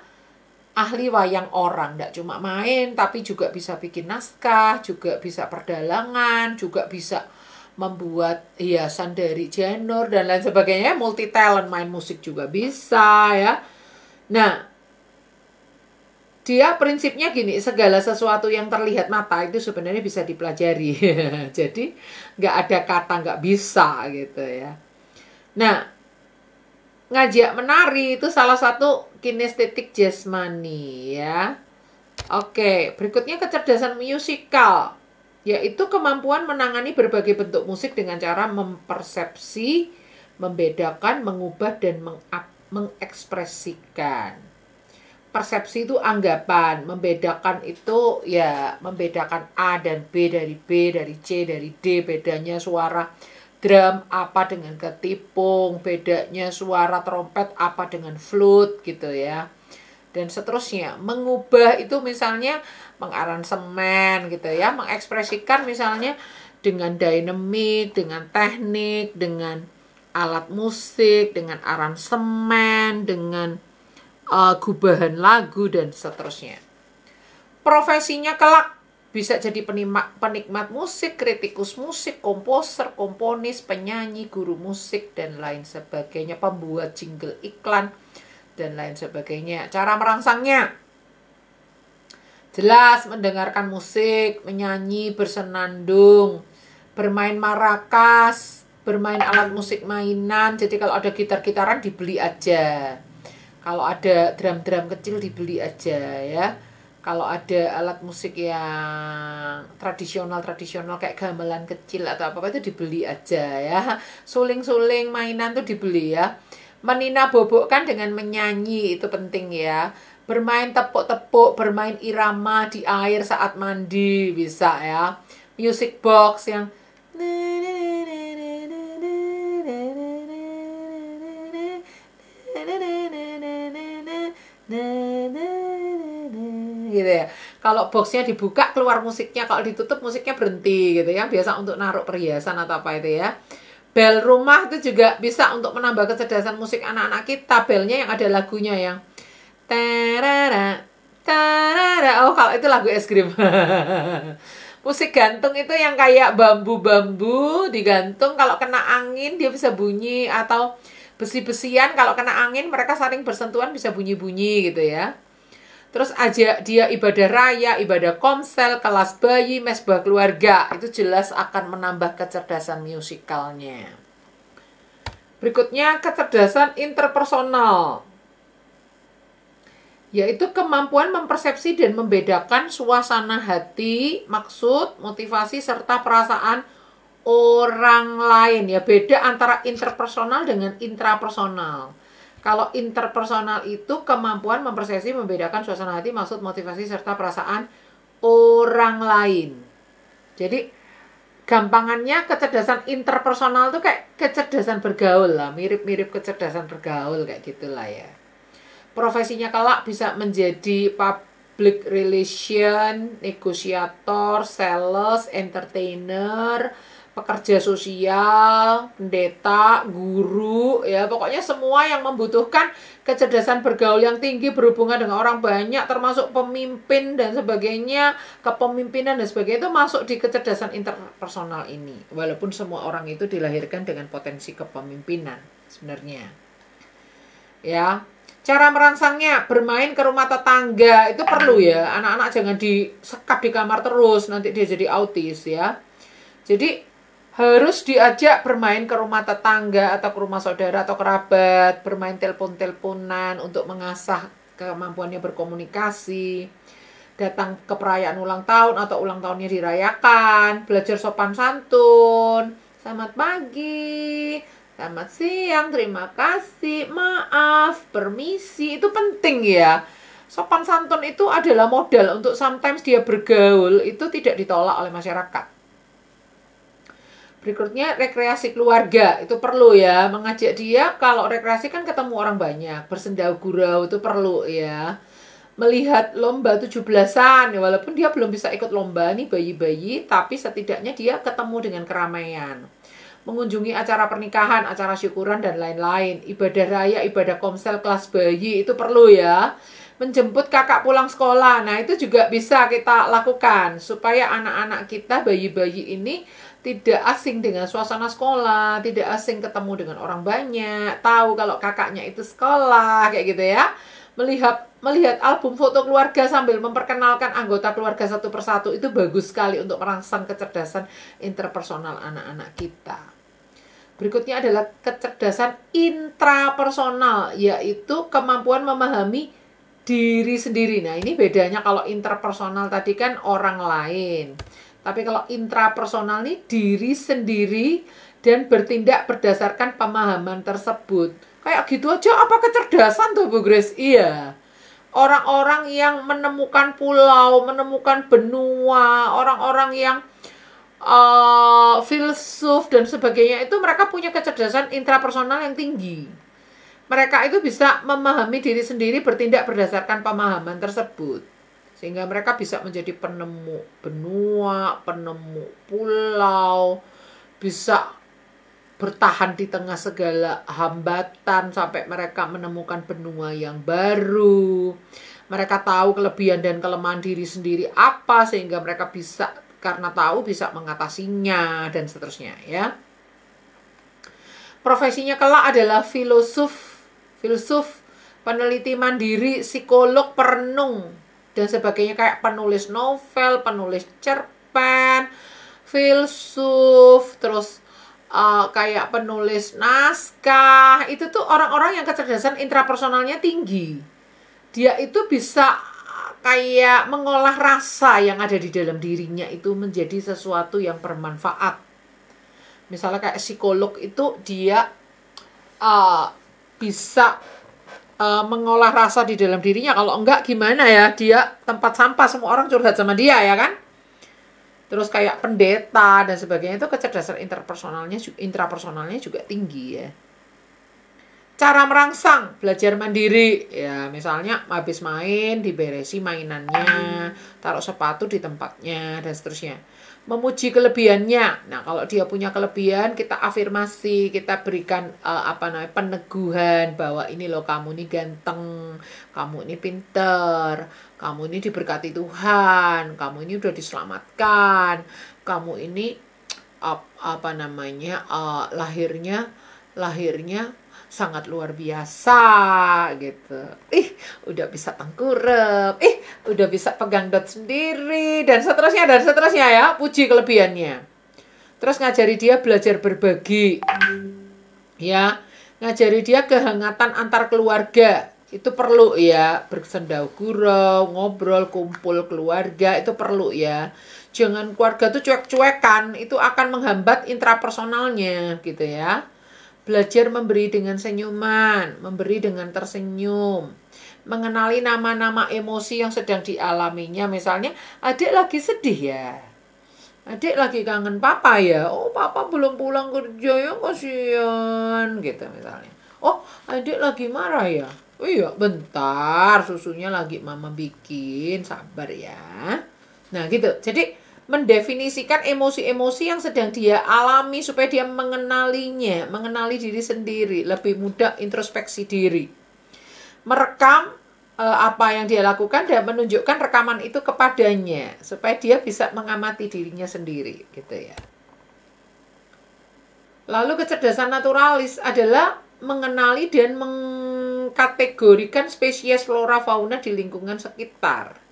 ahli wayang orang, nggak cuma main tapi juga bisa bikin naskah, juga bisa perdalangan, juga bisa membuat hiasan dari janur dan lain sebagainya, multi talent, main musik juga bisa ya. Nah, dia prinsipnya gini, segala sesuatu yang terlihat mata itu sebenarnya bisa dipelajari. Jadi nggak ada kata nggak bisa gitu ya. Nah, ngajak menari itu salah satu kinestetik jasmani ya. Oke, berikutnya kecerdasan musikal, yaitu kemampuan menangani berbagai bentuk musik dengan cara mempersepsi, membedakan, mengubah, dan mengekspresikan. Persepsi itu anggapan, membedakan itu ya membedakan A dan B dari B, dari C, dari D, bedanya suara drum apa dengan ketipung, bedanya suara trompet apa dengan flute gitu ya. Dan seterusnya. Mengubah itu misalnya mengaransemen gitu ya, mengekspresikan misalnya dengan dinamik, dengan teknik, dengan alat musik, dengan aransemen, dengan gubahan lagu, dan seterusnya. Profesinya kelak bisa jadi penikmat musik, kritikus musik, komposer, komponis, penyanyi, guru musik, dan lain sebagainya, pembuat jingle iklan, dan lain sebagainya. Cara merangsangnya jelas mendengarkan musik, menyanyi, bersenandung, bermain marakas, bermain alat musik mainan. Jadi kalau ada gitar-gitaran dibeli aja. Kalau ada drum-drum kecil dibeli aja ya. Kalau ada alat musik yang tradisional kayak gamelan kecil atau apa itu dibeli aja ya. Suling-suling mainan tuh dibeli ya. Menina-bobokkan dengan menyanyi itu penting ya. Bermain tepuk-tepuk, bermain irama di air saat mandi bisa ya. Music box yang gitu ya. Kalau boxnya dibuka keluar musiknya, kalau ditutup musiknya berhenti gitu ya. Biasa untuk naruh perhiasan atau apa itu ya. Bel rumah itu juga bisa untuk menambah kecerdasan musik anak-anak kita. Belnya yang ada lagunya yang tarara tarara. Oh, kalau itu lagu es krim. Musik gantung itu yang kayak bambu-bambu digantung, kalau kena angin dia bisa bunyi, atau besi-besian kalau kena angin mereka saling bersentuhan bisa bunyi-bunyi gitu ya. Terus ajak dia ibadah raya, ibadah komsel, kelas bayi, mesbah keluarga. Itu jelas akan menambah kecerdasan musikalnya. Berikutnya kecerdasan interpersonal. Yaitu kemampuan mempersepsi dan membedakan suasana hati, maksud, motivasi, serta perasaan orang lain. Ya, beda antara interpersonal dengan intrapersonal. Kalau interpersonal itu kemampuan mempersepsi, membedakan suasana hati, maksud, motivasi, serta perasaan orang lain. Jadi, gampangannya kecerdasan interpersonal itu kayak kecerdasan bergaul lah. Mirip-mirip kecerdasan bergaul kayak gitulah ya. Profesinya kelak bisa menjadi public relation, negosiator, sales, entertainer, pekerja sosial, pendeta, guru, ya pokoknya semua yang membutuhkan kecerdasan bergaul yang tinggi, berhubungan dengan orang banyak, termasuk pemimpin dan sebagainya, kepemimpinan dan sebagainya, itu masuk di kecerdasan interpersonal ini. Walaupun semua orang itu dilahirkan dengan potensi kepemimpinan sebenarnya. Ya, cara merangsangnya bermain ke rumah tetangga itu perlu ya. Anak-anak jangan disekap di kamar terus, nanti dia jadi autis ya. Jadi harus diajak bermain ke rumah tetangga atau ke rumah saudara atau kerabat, bermain telepon-teleponan untuk mengasah kemampuannya berkomunikasi, datang ke perayaan ulang tahun atau ulang tahunnya dirayakan, belajar sopan santun, selamat pagi, selamat siang, terima kasih, maaf, permisi, itu penting ya. Sopan santun itu adalah modal untuk sometimes dia bergaul, itu tidak ditolak oleh masyarakat. Berikutnya rekreasi keluarga, itu perlu ya, mengajak dia. Kalau rekreasi kan ketemu orang banyak, bersendau gurau itu perlu ya. Melihat lomba 17-an, ya, walaupun dia belum bisa ikut lomba nih bayi-bayi, tapi setidaknya dia ketemu dengan keramaian. Mengunjungi acara pernikahan, acara syukuran dan lain-lain, ibadah raya, ibadah komsel, kelas bayi itu perlu ya. Menjemput kakak pulang sekolah, nah itu juga bisa kita lakukan supaya anak-anak kita, bayi-bayi ini tidak asing dengan suasana sekolah, tidak asing ketemu dengan orang banyak, tahu kalau kakaknya itu sekolah, kayak gitu ya. Melihat album foto keluarga sambil memperkenalkan anggota keluarga satu persatu, itu bagus sekali untuk merangsang kecerdasan interpersonal anak-anak kita. Berikutnya adalah kecerdasan intrapersonal, yaitu kemampuan memahami diri sendiri. Nah, ini bedanya. Kalau interpersonal tadi kan orang lain. Tapi kalau intrapersonal ini diri sendiri dan bertindak berdasarkan pemahaman tersebut. Kayak gitu aja apa kecerdasan tuh Bu Grace? Iya. Orang-orang yang menemukan pulau, menemukan benua, orang-orang yang filsuf dan sebagainya, itu mereka punya kecerdasan intrapersonal yang tinggi. Mereka itu bisa memahami diri sendiri, bertindak berdasarkan pemahaman tersebut. Sehingga mereka bisa menjadi penemu benua, penemu pulau, bisa bertahan di tengah segala hambatan sampai mereka menemukan benua yang baru. Mereka tahu kelebihan dan kelemahan diri sendiri apa, sehingga mereka bisa, karena tahu, bisa mengatasinya, dan seterusnya ya. Profesinya kelak adalah filsuf, peneliti mandiri, psikolog, perenung, dan sebagainya, kayak penulis novel, penulis cerpen, filsuf, terus kayak penulis naskah. Itu tuh orang-orang yang kecerdasan intrapersonalnya tinggi. Dia itu bisa kayak mengolah rasa yang ada di dalam dirinya itu menjadi sesuatu yang bermanfaat. Misalnya kayak psikolog itu dia bisa mengolah rasa di dalam dirinya. Kalau enggak gimana ya, dia tempat sampah, semua orang curhat sama dia ya kan. Terus kayak pendeta dan sebagainya, itu kecerdasan intrapersonalnya juga tinggi ya. Cara merangsang, belajar mandiri ya, misalnya habis main diberesi mainannya, taruh sepatu di tempatnya, dan seterusnya. Memuji kelebihannya. Nah, kalau dia punya kelebihan, kita afirmasi, kita berikan peneguhan bahwa ini loh, kamu ini ganteng, kamu ini pinter, kamu ini diberkati Tuhan, kamu ini udah diselamatkan, kamu ini lahirnya sangat luar biasa gitu. Udah bisa tengkurap, udah bisa pegang dot sendiri, dan seterusnya ya, puji kelebihannya. Terus ngajari dia belajar berbagi. Ya, ngajari dia kehangatan antar keluarga. Itu perlu ya, bersendau gurau, ngobrol, kumpul keluarga, itu perlu ya. Jangan keluarga tuh cuek-cuekan, itu akan menghambat intrapersonalnya gitu ya. Belajar memberi dengan senyuman, memberi dengan tersenyum, mengenali nama-nama emosi yang sedang dialaminya. Misalnya, adik lagi sedih ya, adik lagi kangen papa ya, oh papa belum pulang kerja ya, kasihan gitu misalnya. Oh, adik lagi marah ya, oh iya bentar, susunya lagi mama bikin, sabar ya. Nah gitu, jadi mendefinisikan emosi-emosi yang sedang dia alami supaya dia mengenalinya, mengenali diri sendiri, lebih mudah introspeksi diri. Merekam apa yang dia lakukan dan menunjukkan rekaman itu kepadanya supaya dia bisa mengamati dirinya sendiri gitu ya. Lalu kecerdasan naturalis adalah mengenali dan mengkategorikan spesies flora fauna di lingkungan sekitar.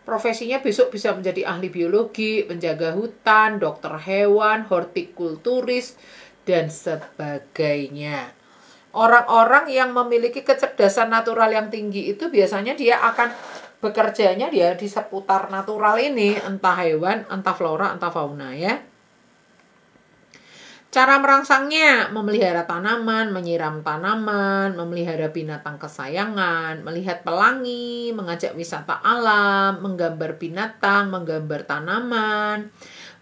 Profesinya besok bisa menjadi ahli biologi, penjaga hutan, dokter hewan, hortikulturis, dan sebagainya. Orang-orang yang memiliki kecerdasan natural yang tinggi itu biasanya dia akan bekerjanya dia di seputar natural ini, entah hewan, entah flora, entah fauna ya. Cara merangsangnya, memelihara tanaman, menyiram tanaman, memelihara binatang kesayangan, melihat pelangi, mengajak wisata alam, menggambar binatang, menggambar tanaman,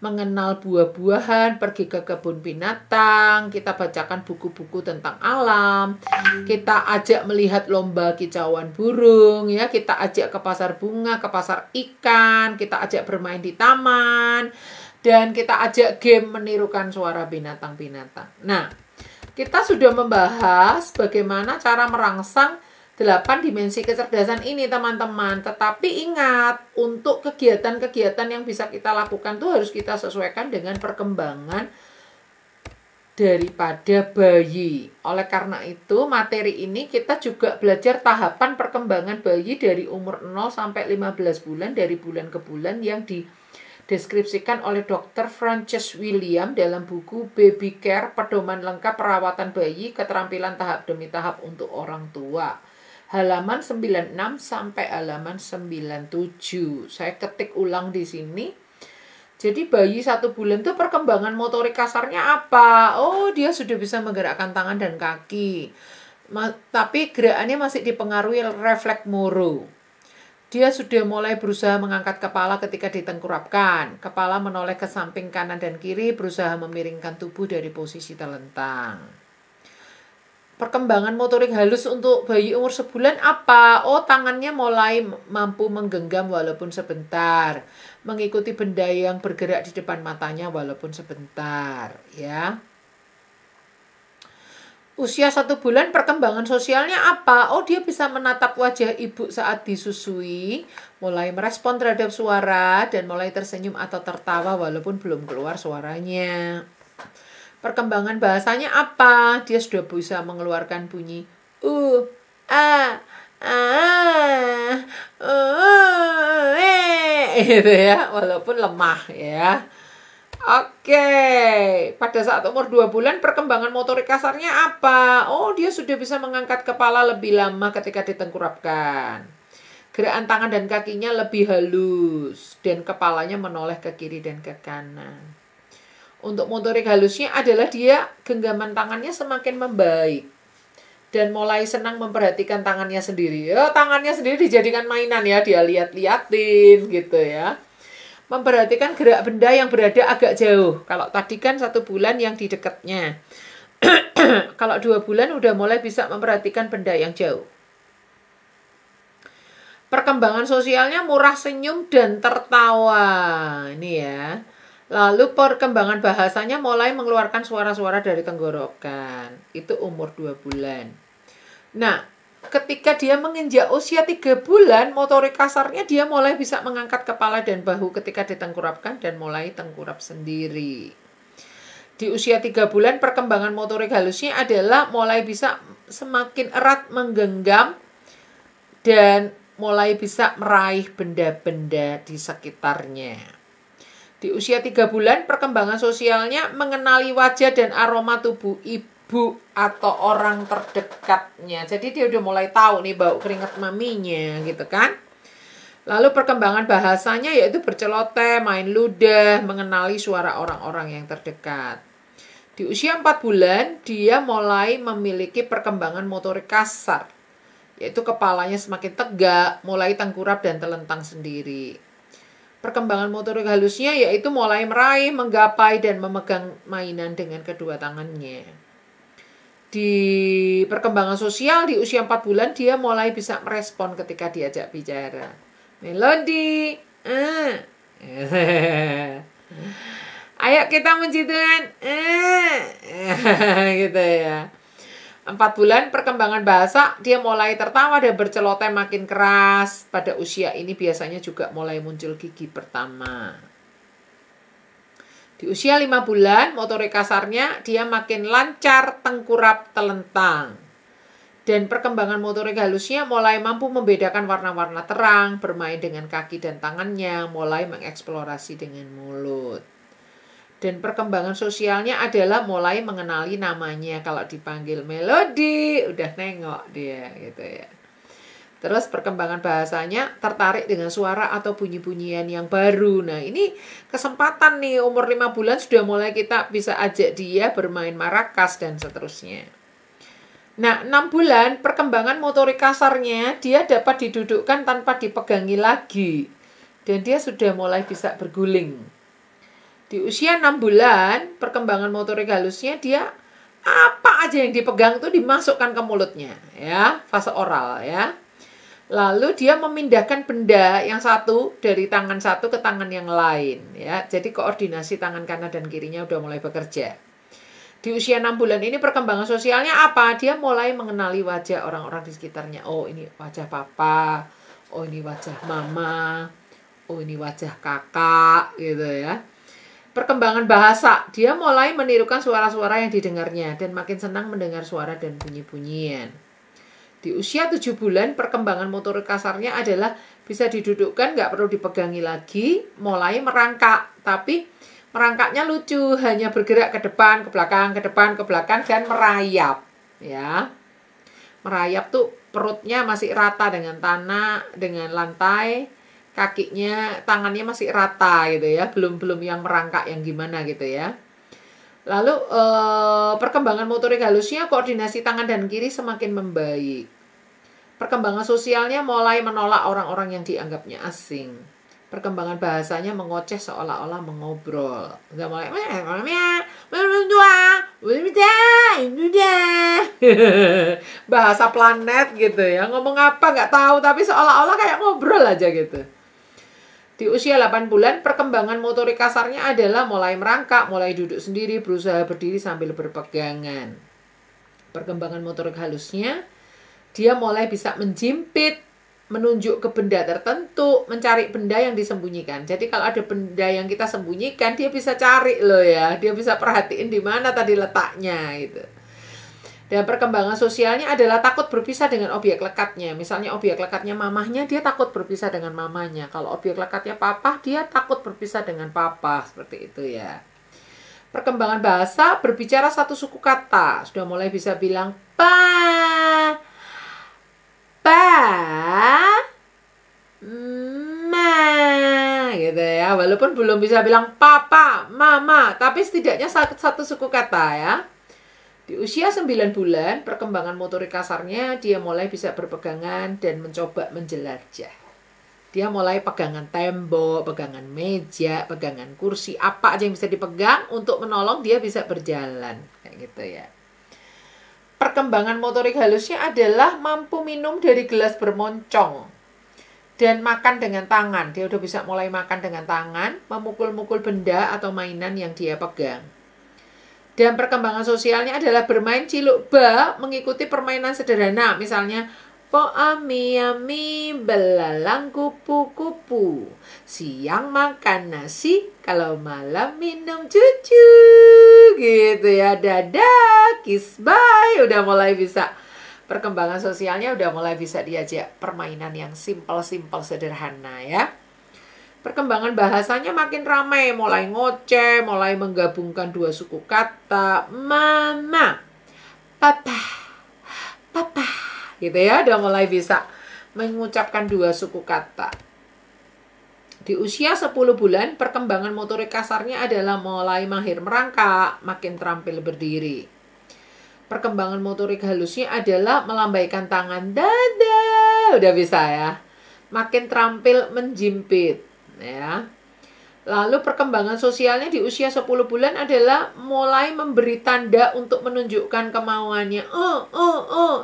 mengenal buah-buahan, pergi ke kebun binatang, kita bacakan buku-buku tentang alam, kita ajak melihat lomba kicauan burung, ya, kita ajak ke pasar bunga, ke pasar ikan, kita ajak bermain di taman, dan kita ajak game menirukan suara binatang-binatang. Nah, kita sudah membahas bagaimana cara merangsang 8 dimensi kecerdasan ini, teman-teman. Tetapi ingat, untuk kegiatan-kegiatan yang bisa kita lakukan tuh harus kita sesuaikan dengan perkembangan daripada bayi. Oleh karena itu, materi ini kita juga belajar tahapan perkembangan bayi dari umur 0 sampai 15 bulan, dari bulan ke bulan, yang deskripsikan oleh Dr. Frances William dalam buku Baby Care, Pedoman Lengkap Perawatan Bayi, Keterampilan Tahap Demi Tahap untuk Orang Tua. Halaman 96 sampai halaman 97. Saya ketik ulang di sini. Jadi bayi 1 bulan itu perkembangan motorik kasarnya apa? Oh, dia sudah bisa menggerakkan tangan dan kaki. Tapi gerakannya masih dipengaruhi refleks moro. Dia sudah mulai berusaha mengangkat kepala ketika ditengkurapkan. Kepala menoleh ke samping kanan dan kiri, berusaha memiringkan tubuh dari posisi terlentang. Perkembangan motorik halus untuk bayi umur sebulan apa? Oh, tangannya mulai mampu menggenggam walaupun sebentar. Mengikuti benda yang bergerak di depan matanya walaupun sebentar. Ya. Usia 1 bulan perkembangan sosialnya apa? Oh, dia bisa menatap wajah ibu saat disusui, mulai merespon terhadap suara, dan mulai tersenyum atau tertawa walaupun belum keluar suaranya. Perkembangan bahasanya apa? Dia sudah bisa mengeluarkan bunyi a, gitu ya, walaupun lemah ya. Oke, pada saat umur 2 bulan perkembangan motorik kasarnya apa? Oh, dia sudah bisa mengangkat kepala lebih lama ketika ditengkurapkan. Gerakan tangan dan kakinya lebih halus dan kepalanya menoleh ke kiri dan ke kanan. Untuk motorik halusnya adalah dia genggaman tangannya semakin membaik dan mulai senang memperhatikan tangannya sendiri. Ya, tangannya sendiri dijadikan mainan ya, dia lihat-liatin gitu ya. Memperhatikan gerak benda yang berada agak jauh. Kalau tadi kan 1 bulan yang di dekatnya. Kalau 2 bulan udah mulai bisa memperhatikan benda yang jauh. Perkembangan sosialnya murah senyum dan tertawa. Ini ya. Lalu perkembangan bahasanya mulai mengeluarkan suara-suara dari tenggorokan. Itu umur 2 bulan. Nah, ketika dia menginjak usia 3 bulan, motorik kasarnya dia mulai bisa mengangkat kepala dan bahu ketika ditengkurapkan dan mulai tengkurap sendiri. Di usia 3 bulan, perkembangan motorik halusnya adalah mulai bisa semakin erat menggenggam dan mulai bisa meraih benda-benda di sekitarnya. Di usia 3 bulan, perkembangan sosialnya mengenali wajah dan aroma tubuh ibu atau orang terdekatnya. Jadi dia udah mulai tahu nih bau keringat maminya gitu kan. Lalu perkembangan bahasanya yaitu berceloteh, main ludah, mengenali suara orang-orang yang terdekat. Di usia 4 bulan dia mulai memiliki perkembangan motorik kasar, yaitu kepalanya semakin tegak, mulai tengkurap dan telentang sendiri. Perkembangan motorik halusnya yaitu mulai meraih, menggapai, dan memegang mainan dengan kedua tangannya. Di perkembangan sosial di usia 4 bulan dia mulai bisa merespon ketika diajak bicara. Melodi. Ayo kita menjidukan. Gitu ya. 4 bulan perkembangan bahasa dia mulai tertawa dan berceloteh makin keras. Pada usia ini biasanya juga mulai muncul gigi pertama. Di usia 5 bulan, motorik kasarnya dia makin lancar, tengkurap, telentang. Dan perkembangan motorik halusnya mulai mampu membedakan warna-warna terang, bermain dengan kaki dan tangannya, mulai mengeksplorasi dengan mulut. Dan perkembangan sosialnya adalah mulai mengenali namanya. Kalau dipanggil Melodi, udah nengok dia gitu ya. Terus perkembangan bahasanya tertarik dengan suara atau bunyi-bunyian yang baru. Nah, ini kesempatan nih, umur 5 bulan sudah mulai kita bisa ajak dia bermain marakas dan seterusnya. Nah, 6 bulan perkembangan motorik kasarnya dia dapat didudukkan tanpa dipegangi lagi. Dan dia sudah mulai bisa berguling. Di usia 6 bulan perkembangan motorik halusnya dia apa aja yang dipegang itu dimasukkan ke mulutnya ya, fase oral ya. Lalu dia memindahkan benda yang satu dari tangan satu ke tangan yang lain ya. Jadi koordinasi tangan kanan dan kirinya udah mulai bekerja. Di usia 6 bulan ini perkembangan sosialnya apa? Dia mulai mengenali wajah orang-orang di sekitarnya. Oh, ini wajah papa. Oh, ini wajah mama. Oh, ini wajah kakak gitu ya. Perkembangan bahasa, dia mulai menirukan suara-suara yang didengarnya dan makin senang mendengar suara dan bunyi-bunyian. Di usia 7 bulan, perkembangan motorik kasarnya adalah bisa didudukkan, nggak perlu dipegangi lagi, mulai merangkak. Tapi merangkaknya lucu, hanya bergerak ke depan, ke belakang, ke depan, ke belakang, dan merayap. Ya, merayap tuh perutnya masih rata dengan tanah, dengan lantai, kakinya, tangannya masih rata gitu ya, belum yang merangkak yang gimana gitu ya. Lalu perkembangan motorik halusnya, koordinasi tangan dan kiri semakin membaik. Perkembangan sosialnya mulai menolak orang-orang yang dianggapnya asing. Perkembangan bahasanya mengoceh seolah-olah mengobrol. Udah mulai bahasa planet gitu ya. Ngomong apa nggak tahu tapi seolah-olah kayak ngobrol aja gitu. Di usia 8 bulan, perkembangan motorik kasarnya adalah mulai merangkak, mulai duduk sendiri, berusaha berdiri sambil berpegangan. Perkembangan motorik halusnya, dia mulai bisa menjimpit, menunjuk ke benda tertentu, mencari benda yang disembunyikan. Jadi kalau ada benda yang kita sembunyikan, dia bisa cari loh ya. Dia bisa perhatiin di mana tadi letaknya gitu. Dan perkembangan sosialnya adalah takut berpisah dengan objek lekatnya. Misalnya objek lekatnya mamahnya, dia takut berpisah dengan mamanya. Kalau objek lekatnya papa, dia takut berpisah dengan papa. Seperti itu ya. Perkembangan bahasa, berbicara satu suku kata. Sudah mulai bisa bilang pa, ma, gitu ya. Walaupun belum bisa bilang papa, mama, tapi setidaknya satu suku kata ya. Di usia 9 bulan, perkembangan motorik kasarnya, dia mulai bisa berpegangan dan mencoba menjelajah. Dia mulai pegangan tembok, pegangan meja, pegangan kursi, apa aja yang bisa dipegang untuk menolong dia bisa berjalan. Kayak gitu ya. Perkembangan motorik halusnya adalah mampu minum dari gelas bermoncong dan makan dengan tangan. Dia udah bisa mulai makan dengan tangan, memukul-mukul benda atau mainan yang dia pegang. Dan perkembangan sosialnya adalah bermain ciluk ba, mengikuti permainan sederhana. Misalnya, po ami ami belalang kupu-kupu. Siang makan nasi, kalau malam minum cucu. Gitu ya, dadah, kiss bye. Udah mulai bisa. Perkembangan sosialnya udah mulai bisa diajak permainan yang simpel-simpel sederhana ya. Perkembangan bahasanya makin ramai, mulai ngoceh, mulai menggabungkan dua suku kata, mama, papa, papa, gitu ya, udah mulai bisa mengucapkan dua suku kata. Di usia 10 bulan, perkembangan motorik kasarnya adalah mulai mahir merangkak, makin terampil berdiri. Perkembangan motorik halusnya adalah melambaikan tangan, dadah, udah bisa ya. Makin terampil menjimpit. Ya. Lalu perkembangan sosialnya di usia 10 bulan adalah mulai memberi tanda untuk menunjukkan kemauannya.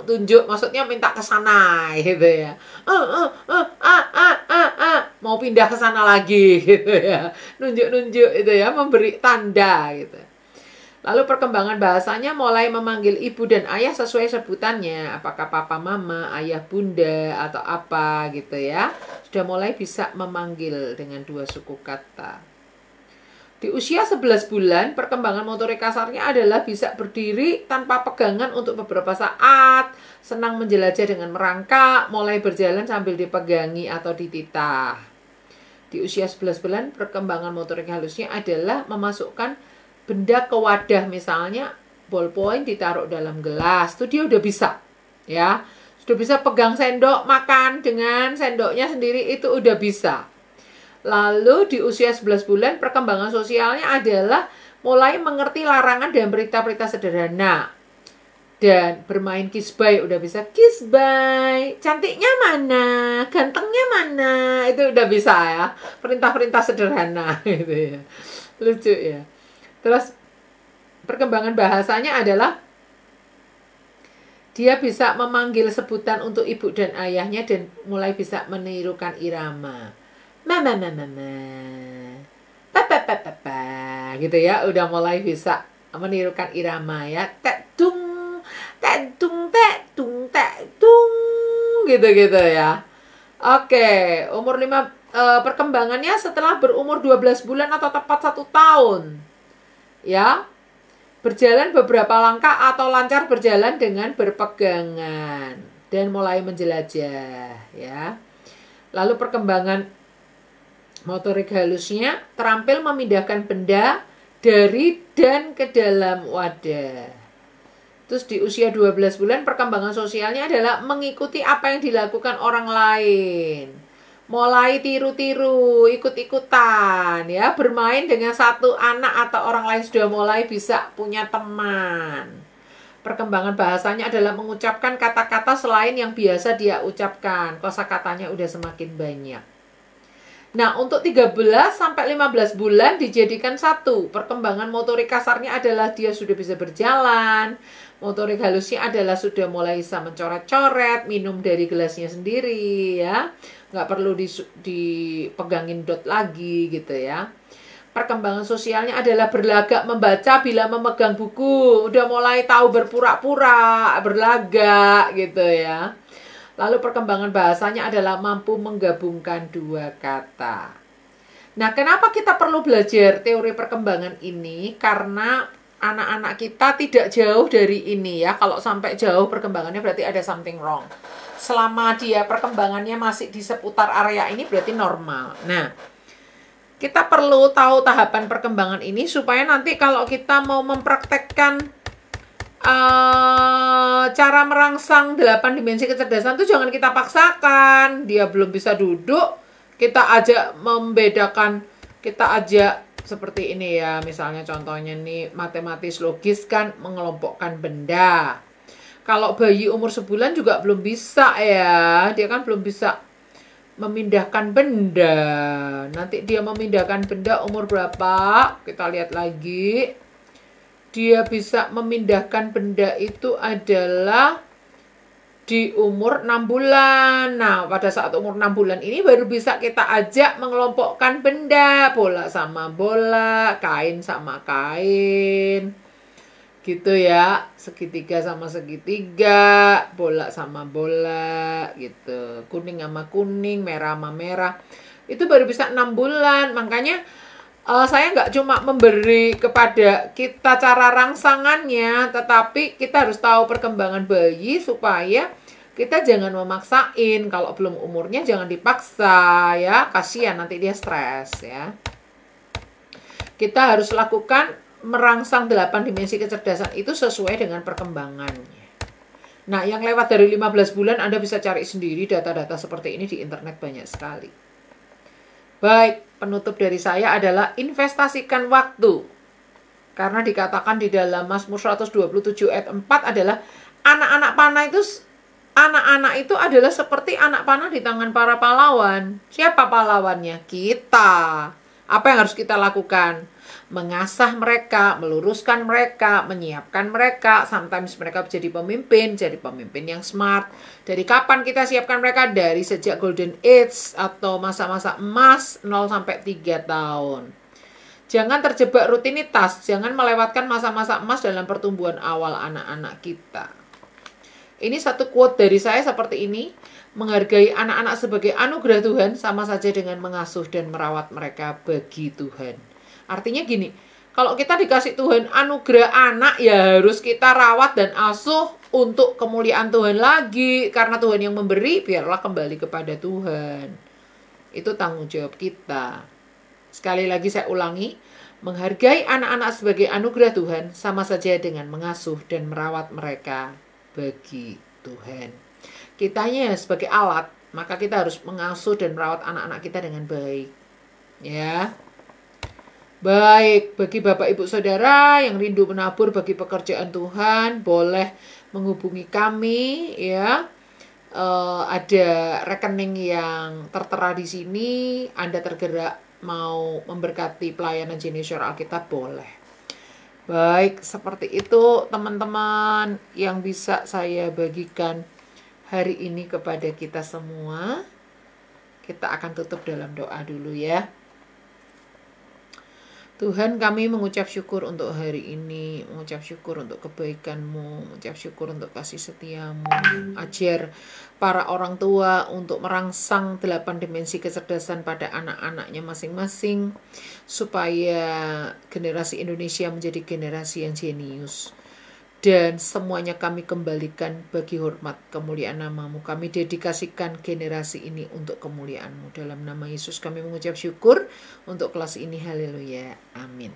Tunjuk, maksudnya minta ke sana gitu ya. Mau pindah ke sana lagi gitu ya. Nunjuk-nunjuk itu ya, memberi tanda gitu. Lalu perkembangan bahasanya mulai memanggil ibu dan ayah sesuai sebutannya. Apakah papa, mama, ayah, bunda, atau apa gitu ya. Sudah mulai bisa memanggil dengan dua suku kata. Di usia 11 bulan, perkembangan motorik kasarnya adalah bisa berdiri tanpa pegangan untuk beberapa saat. Senang menjelajah dengan merangkak, mulai berjalan sambil dipegangi atau dititah. Di usia 11 bulan, perkembangan motorik halusnya adalah memasukkan benda ke wadah, misalnya ballpoint ditaruh dalam gelas, tuh dia udah bisa ya, sudah bisa pegang sendok, makan dengan sendoknya sendiri, itu udah bisa. Lalu di usia 11 bulan perkembangan sosialnya adalah mulai mengerti larangan dan berita-berita sederhana dan bermain kiss bye, udah bisa kiss bye, cantiknya mana, gantengnya mana, itu udah bisa ya, perintah-perintah sederhana gitu ya, lucu ya. Terus perkembangan bahasanya adalah dia bisa memanggil sebutan untuk ibu dan ayahnya dan mulai bisa menirukan irama. Mama, mama, mama. Papa, papa, papa. Gitu ya, udah mulai bisa menirukan irama ya. Tek tung, tek tung, tek tung, tek tung. Gitu-gitu ya. Oke, umur 5 perkembangannya setelah berumur 12 bulan atau tepat 1 tahun. Ya, berjalan beberapa langkah atau lancar berjalan dengan berpegangan dan mulai menjelajah ya. Lalu perkembangan motorik halusnya terampil memindahkan benda dari dan ke dalam wadah. Terus di usia 12 bulan perkembangan sosialnya adalah mengikuti apa yang dilakukan orang lain. Mulai tiru-tiru, ikut-ikutan ya, bermain dengan satu anak atau orang lain, sudah mulai bisa punya teman. Perkembangan bahasanya adalah mengucapkan kata-kata selain yang biasa dia ucapkan. Kosakatanya udah semakin banyak. Nah, untuk 13 sampai 15 bulan dijadikan satu. Perkembangan motorik kasarnya adalah dia sudah bisa berjalan. Motorik halusnya adalah sudah mulai bisa mencoret-coret, minum dari gelasnya sendiri ya. Nggak perlu dipegangin dot lagi gitu ya. Perkembangan sosialnya adalah berlagak membaca bila memegang buku. Udah mulai tahu berpura-pura, berlagak gitu ya. Lalu perkembangan bahasanya adalah mampu menggabungkan dua kata. Nah, kenapa kita perlu belajar teori perkembangan ini? Karena anak-anak kita tidak jauh dari ini ya. Kalau sampai jauh perkembangannya berarti ada something wrong. Selama dia perkembangannya masih di seputar area ini berarti normal. Nah, kita perlu tahu tahapan perkembangan ini supaya nanti kalau kita mau mempraktekkan cara merangsang 8 dimensi kecerdasan itu jangan kita paksakan. Dia belum bisa duduk, kita ajak membedakan, kita ajak seperti ini ya. Misalnya contohnya nih matematis logis kan mengelompokkan benda. Kalau bayi umur sebulan juga belum bisa ya. Dia kan belum bisa memindahkan benda. Nanti dia memindahkan benda umur berapa? Kita lihat lagi. Dia bisa memindahkan benda itu adalah di umur 6 bulan. Nah, pada saat umur 6 bulan ini baru bisa kita ajak mengelompokkan benda. Bola sama bola, kain sama kain. Gitu ya. Segitiga sama segitiga, bola sama bola gitu. Kuning sama kuning, merah sama merah. Itu baru bisa 6 bulan. Makanya saya nggak cuma memberi kepada kita cara rangsangannya, tetapi kita harus tahu perkembangan bayi supaya kita jangan memaksain. Kalau belum umurnya jangan dipaksa ya, kasihan nanti dia stres ya. Kita harus lakukan merangsang 8 dimensi kecerdasan itu sesuai dengan perkembangannya. Nah, yang lewat dari 15 bulan Anda bisa cari sendiri data-data seperti ini di internet banyak sekali. Baik, penutup dari saya adalah investasikan waktu. Karena dikatakan di dalam Mazmur 127 ayat 4 adalah anak-anak itu adalah seperti anak panah di tangan para pahlawan. Siapa pahlawannya? Kita. Apa yang harus kita lakukan? Mengasah mereka, meluruskan mereka, menyiapkan mereka. Sometimes mereka jadi pemimpin yang smart. Dari kapan kita siapkan mereka? Dari sejak golden age atau masa-masa emas 0 sampai 3 tahun. Jangan terjebak rutinitas, jangan melewatkan masa-masa emas dalam pertumbuhan awal anak-anak kita. Ini satu quote dari saya seperti ini. Menghargai anak-anak sebagai anugerah Tuhan sama saja dengan mengasuh dan merawat mereka bagi Tuhan. Artinya gini, kalau kita dikasih Tuhan anugerah anak, ya harus kita rawat dan asuh untuk kemuliaan Tuhan lagi. Karena Tuhan yang memberi, biarlah kembali kepada Tuhan. Itu tanggung jawab kita. Sekali lagi saya ulangi, menghargai anak-anak sebagai anugerah Tuhan sama saja dengan mengasuh dan merawat mereka bagi Tuhan. Kitanya sebagai alat, maka kita harus mengasuh dan merawat anak-anak kita dengan baik. Ya. Baik, bagi Bapak Ibu Saudara yang rindu menabur bagi pekerjaan Tuhan, boleh menghubungi kami ya. Ada rekening yang tertera di sini. Anda tergerak mau memberkati pelayanan Jenius Alkitab, boleh. Baik, seperti itu teman-teman yang bisa saya bagikan hari ini kepada kita semua. Kita akan tutup dalam doa dulu ya. Tuhan, kami mengucap syukur untuk hari ini, mengucap syukur untuk kebaikan-Mu, mengucap syukur untuk kasih setia-Mu. Ajar para orang tua untuk merangsang 8 dimensi kecerdasan pada anak-anaknya masing-masing, supaya generasi Indonesia menjadi generasi yang jenius. Dan semuanya kami kembalikan bagi hormat kemuliaan nama-Mu. Kami dedikasikan generasi ini untuk kemuliaan-Mu. Dalam nama Yesus kami mengucap syukur untuk kelas ini. Haleluya. Amin.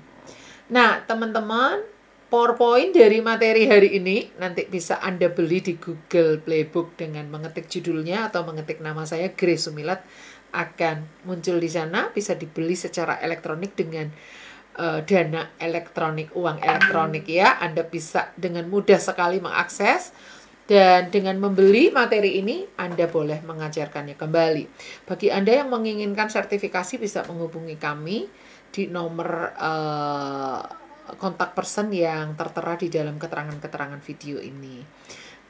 Nah, teman-teman, PowerPoint dari materi hari ini nanti bisa Anda beli di Google Playbook dengan mengetik judulnya atau mengetik nama saya, Grace Sumilat, akan muncul di sana. Bisa dibeli secara elektronik dengan dana elektronik, uang elektronik ya. Anda bisa dengan mudah sekali mengakses, dan dengan membeli materi ini Anda boleh mengajarkannya kembali. Bagi Anda yang menginginkan sertifikasi bisa menghubungi kami di nomor kontak person yang tertera di dalam keterangan-keterangan video ini.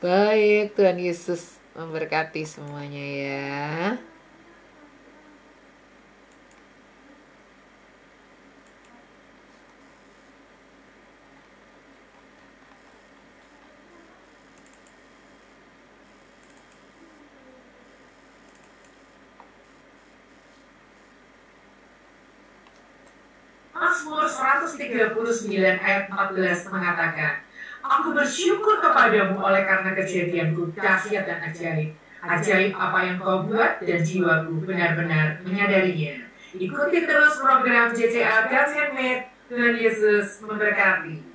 Baik, Tuhan Yesus memberkati semuanya ya. Mazmur 139 ayat 14 mengatakan, Aku bersyukur kepadamu oleh karena kejadianku dahsyat dan ajaib. Ajaib apa yang kau buat dan jiwaku benar-benar menyadarinya. Ikuti terus program JCA God's Handmade. Tuhan Yesus memberkati.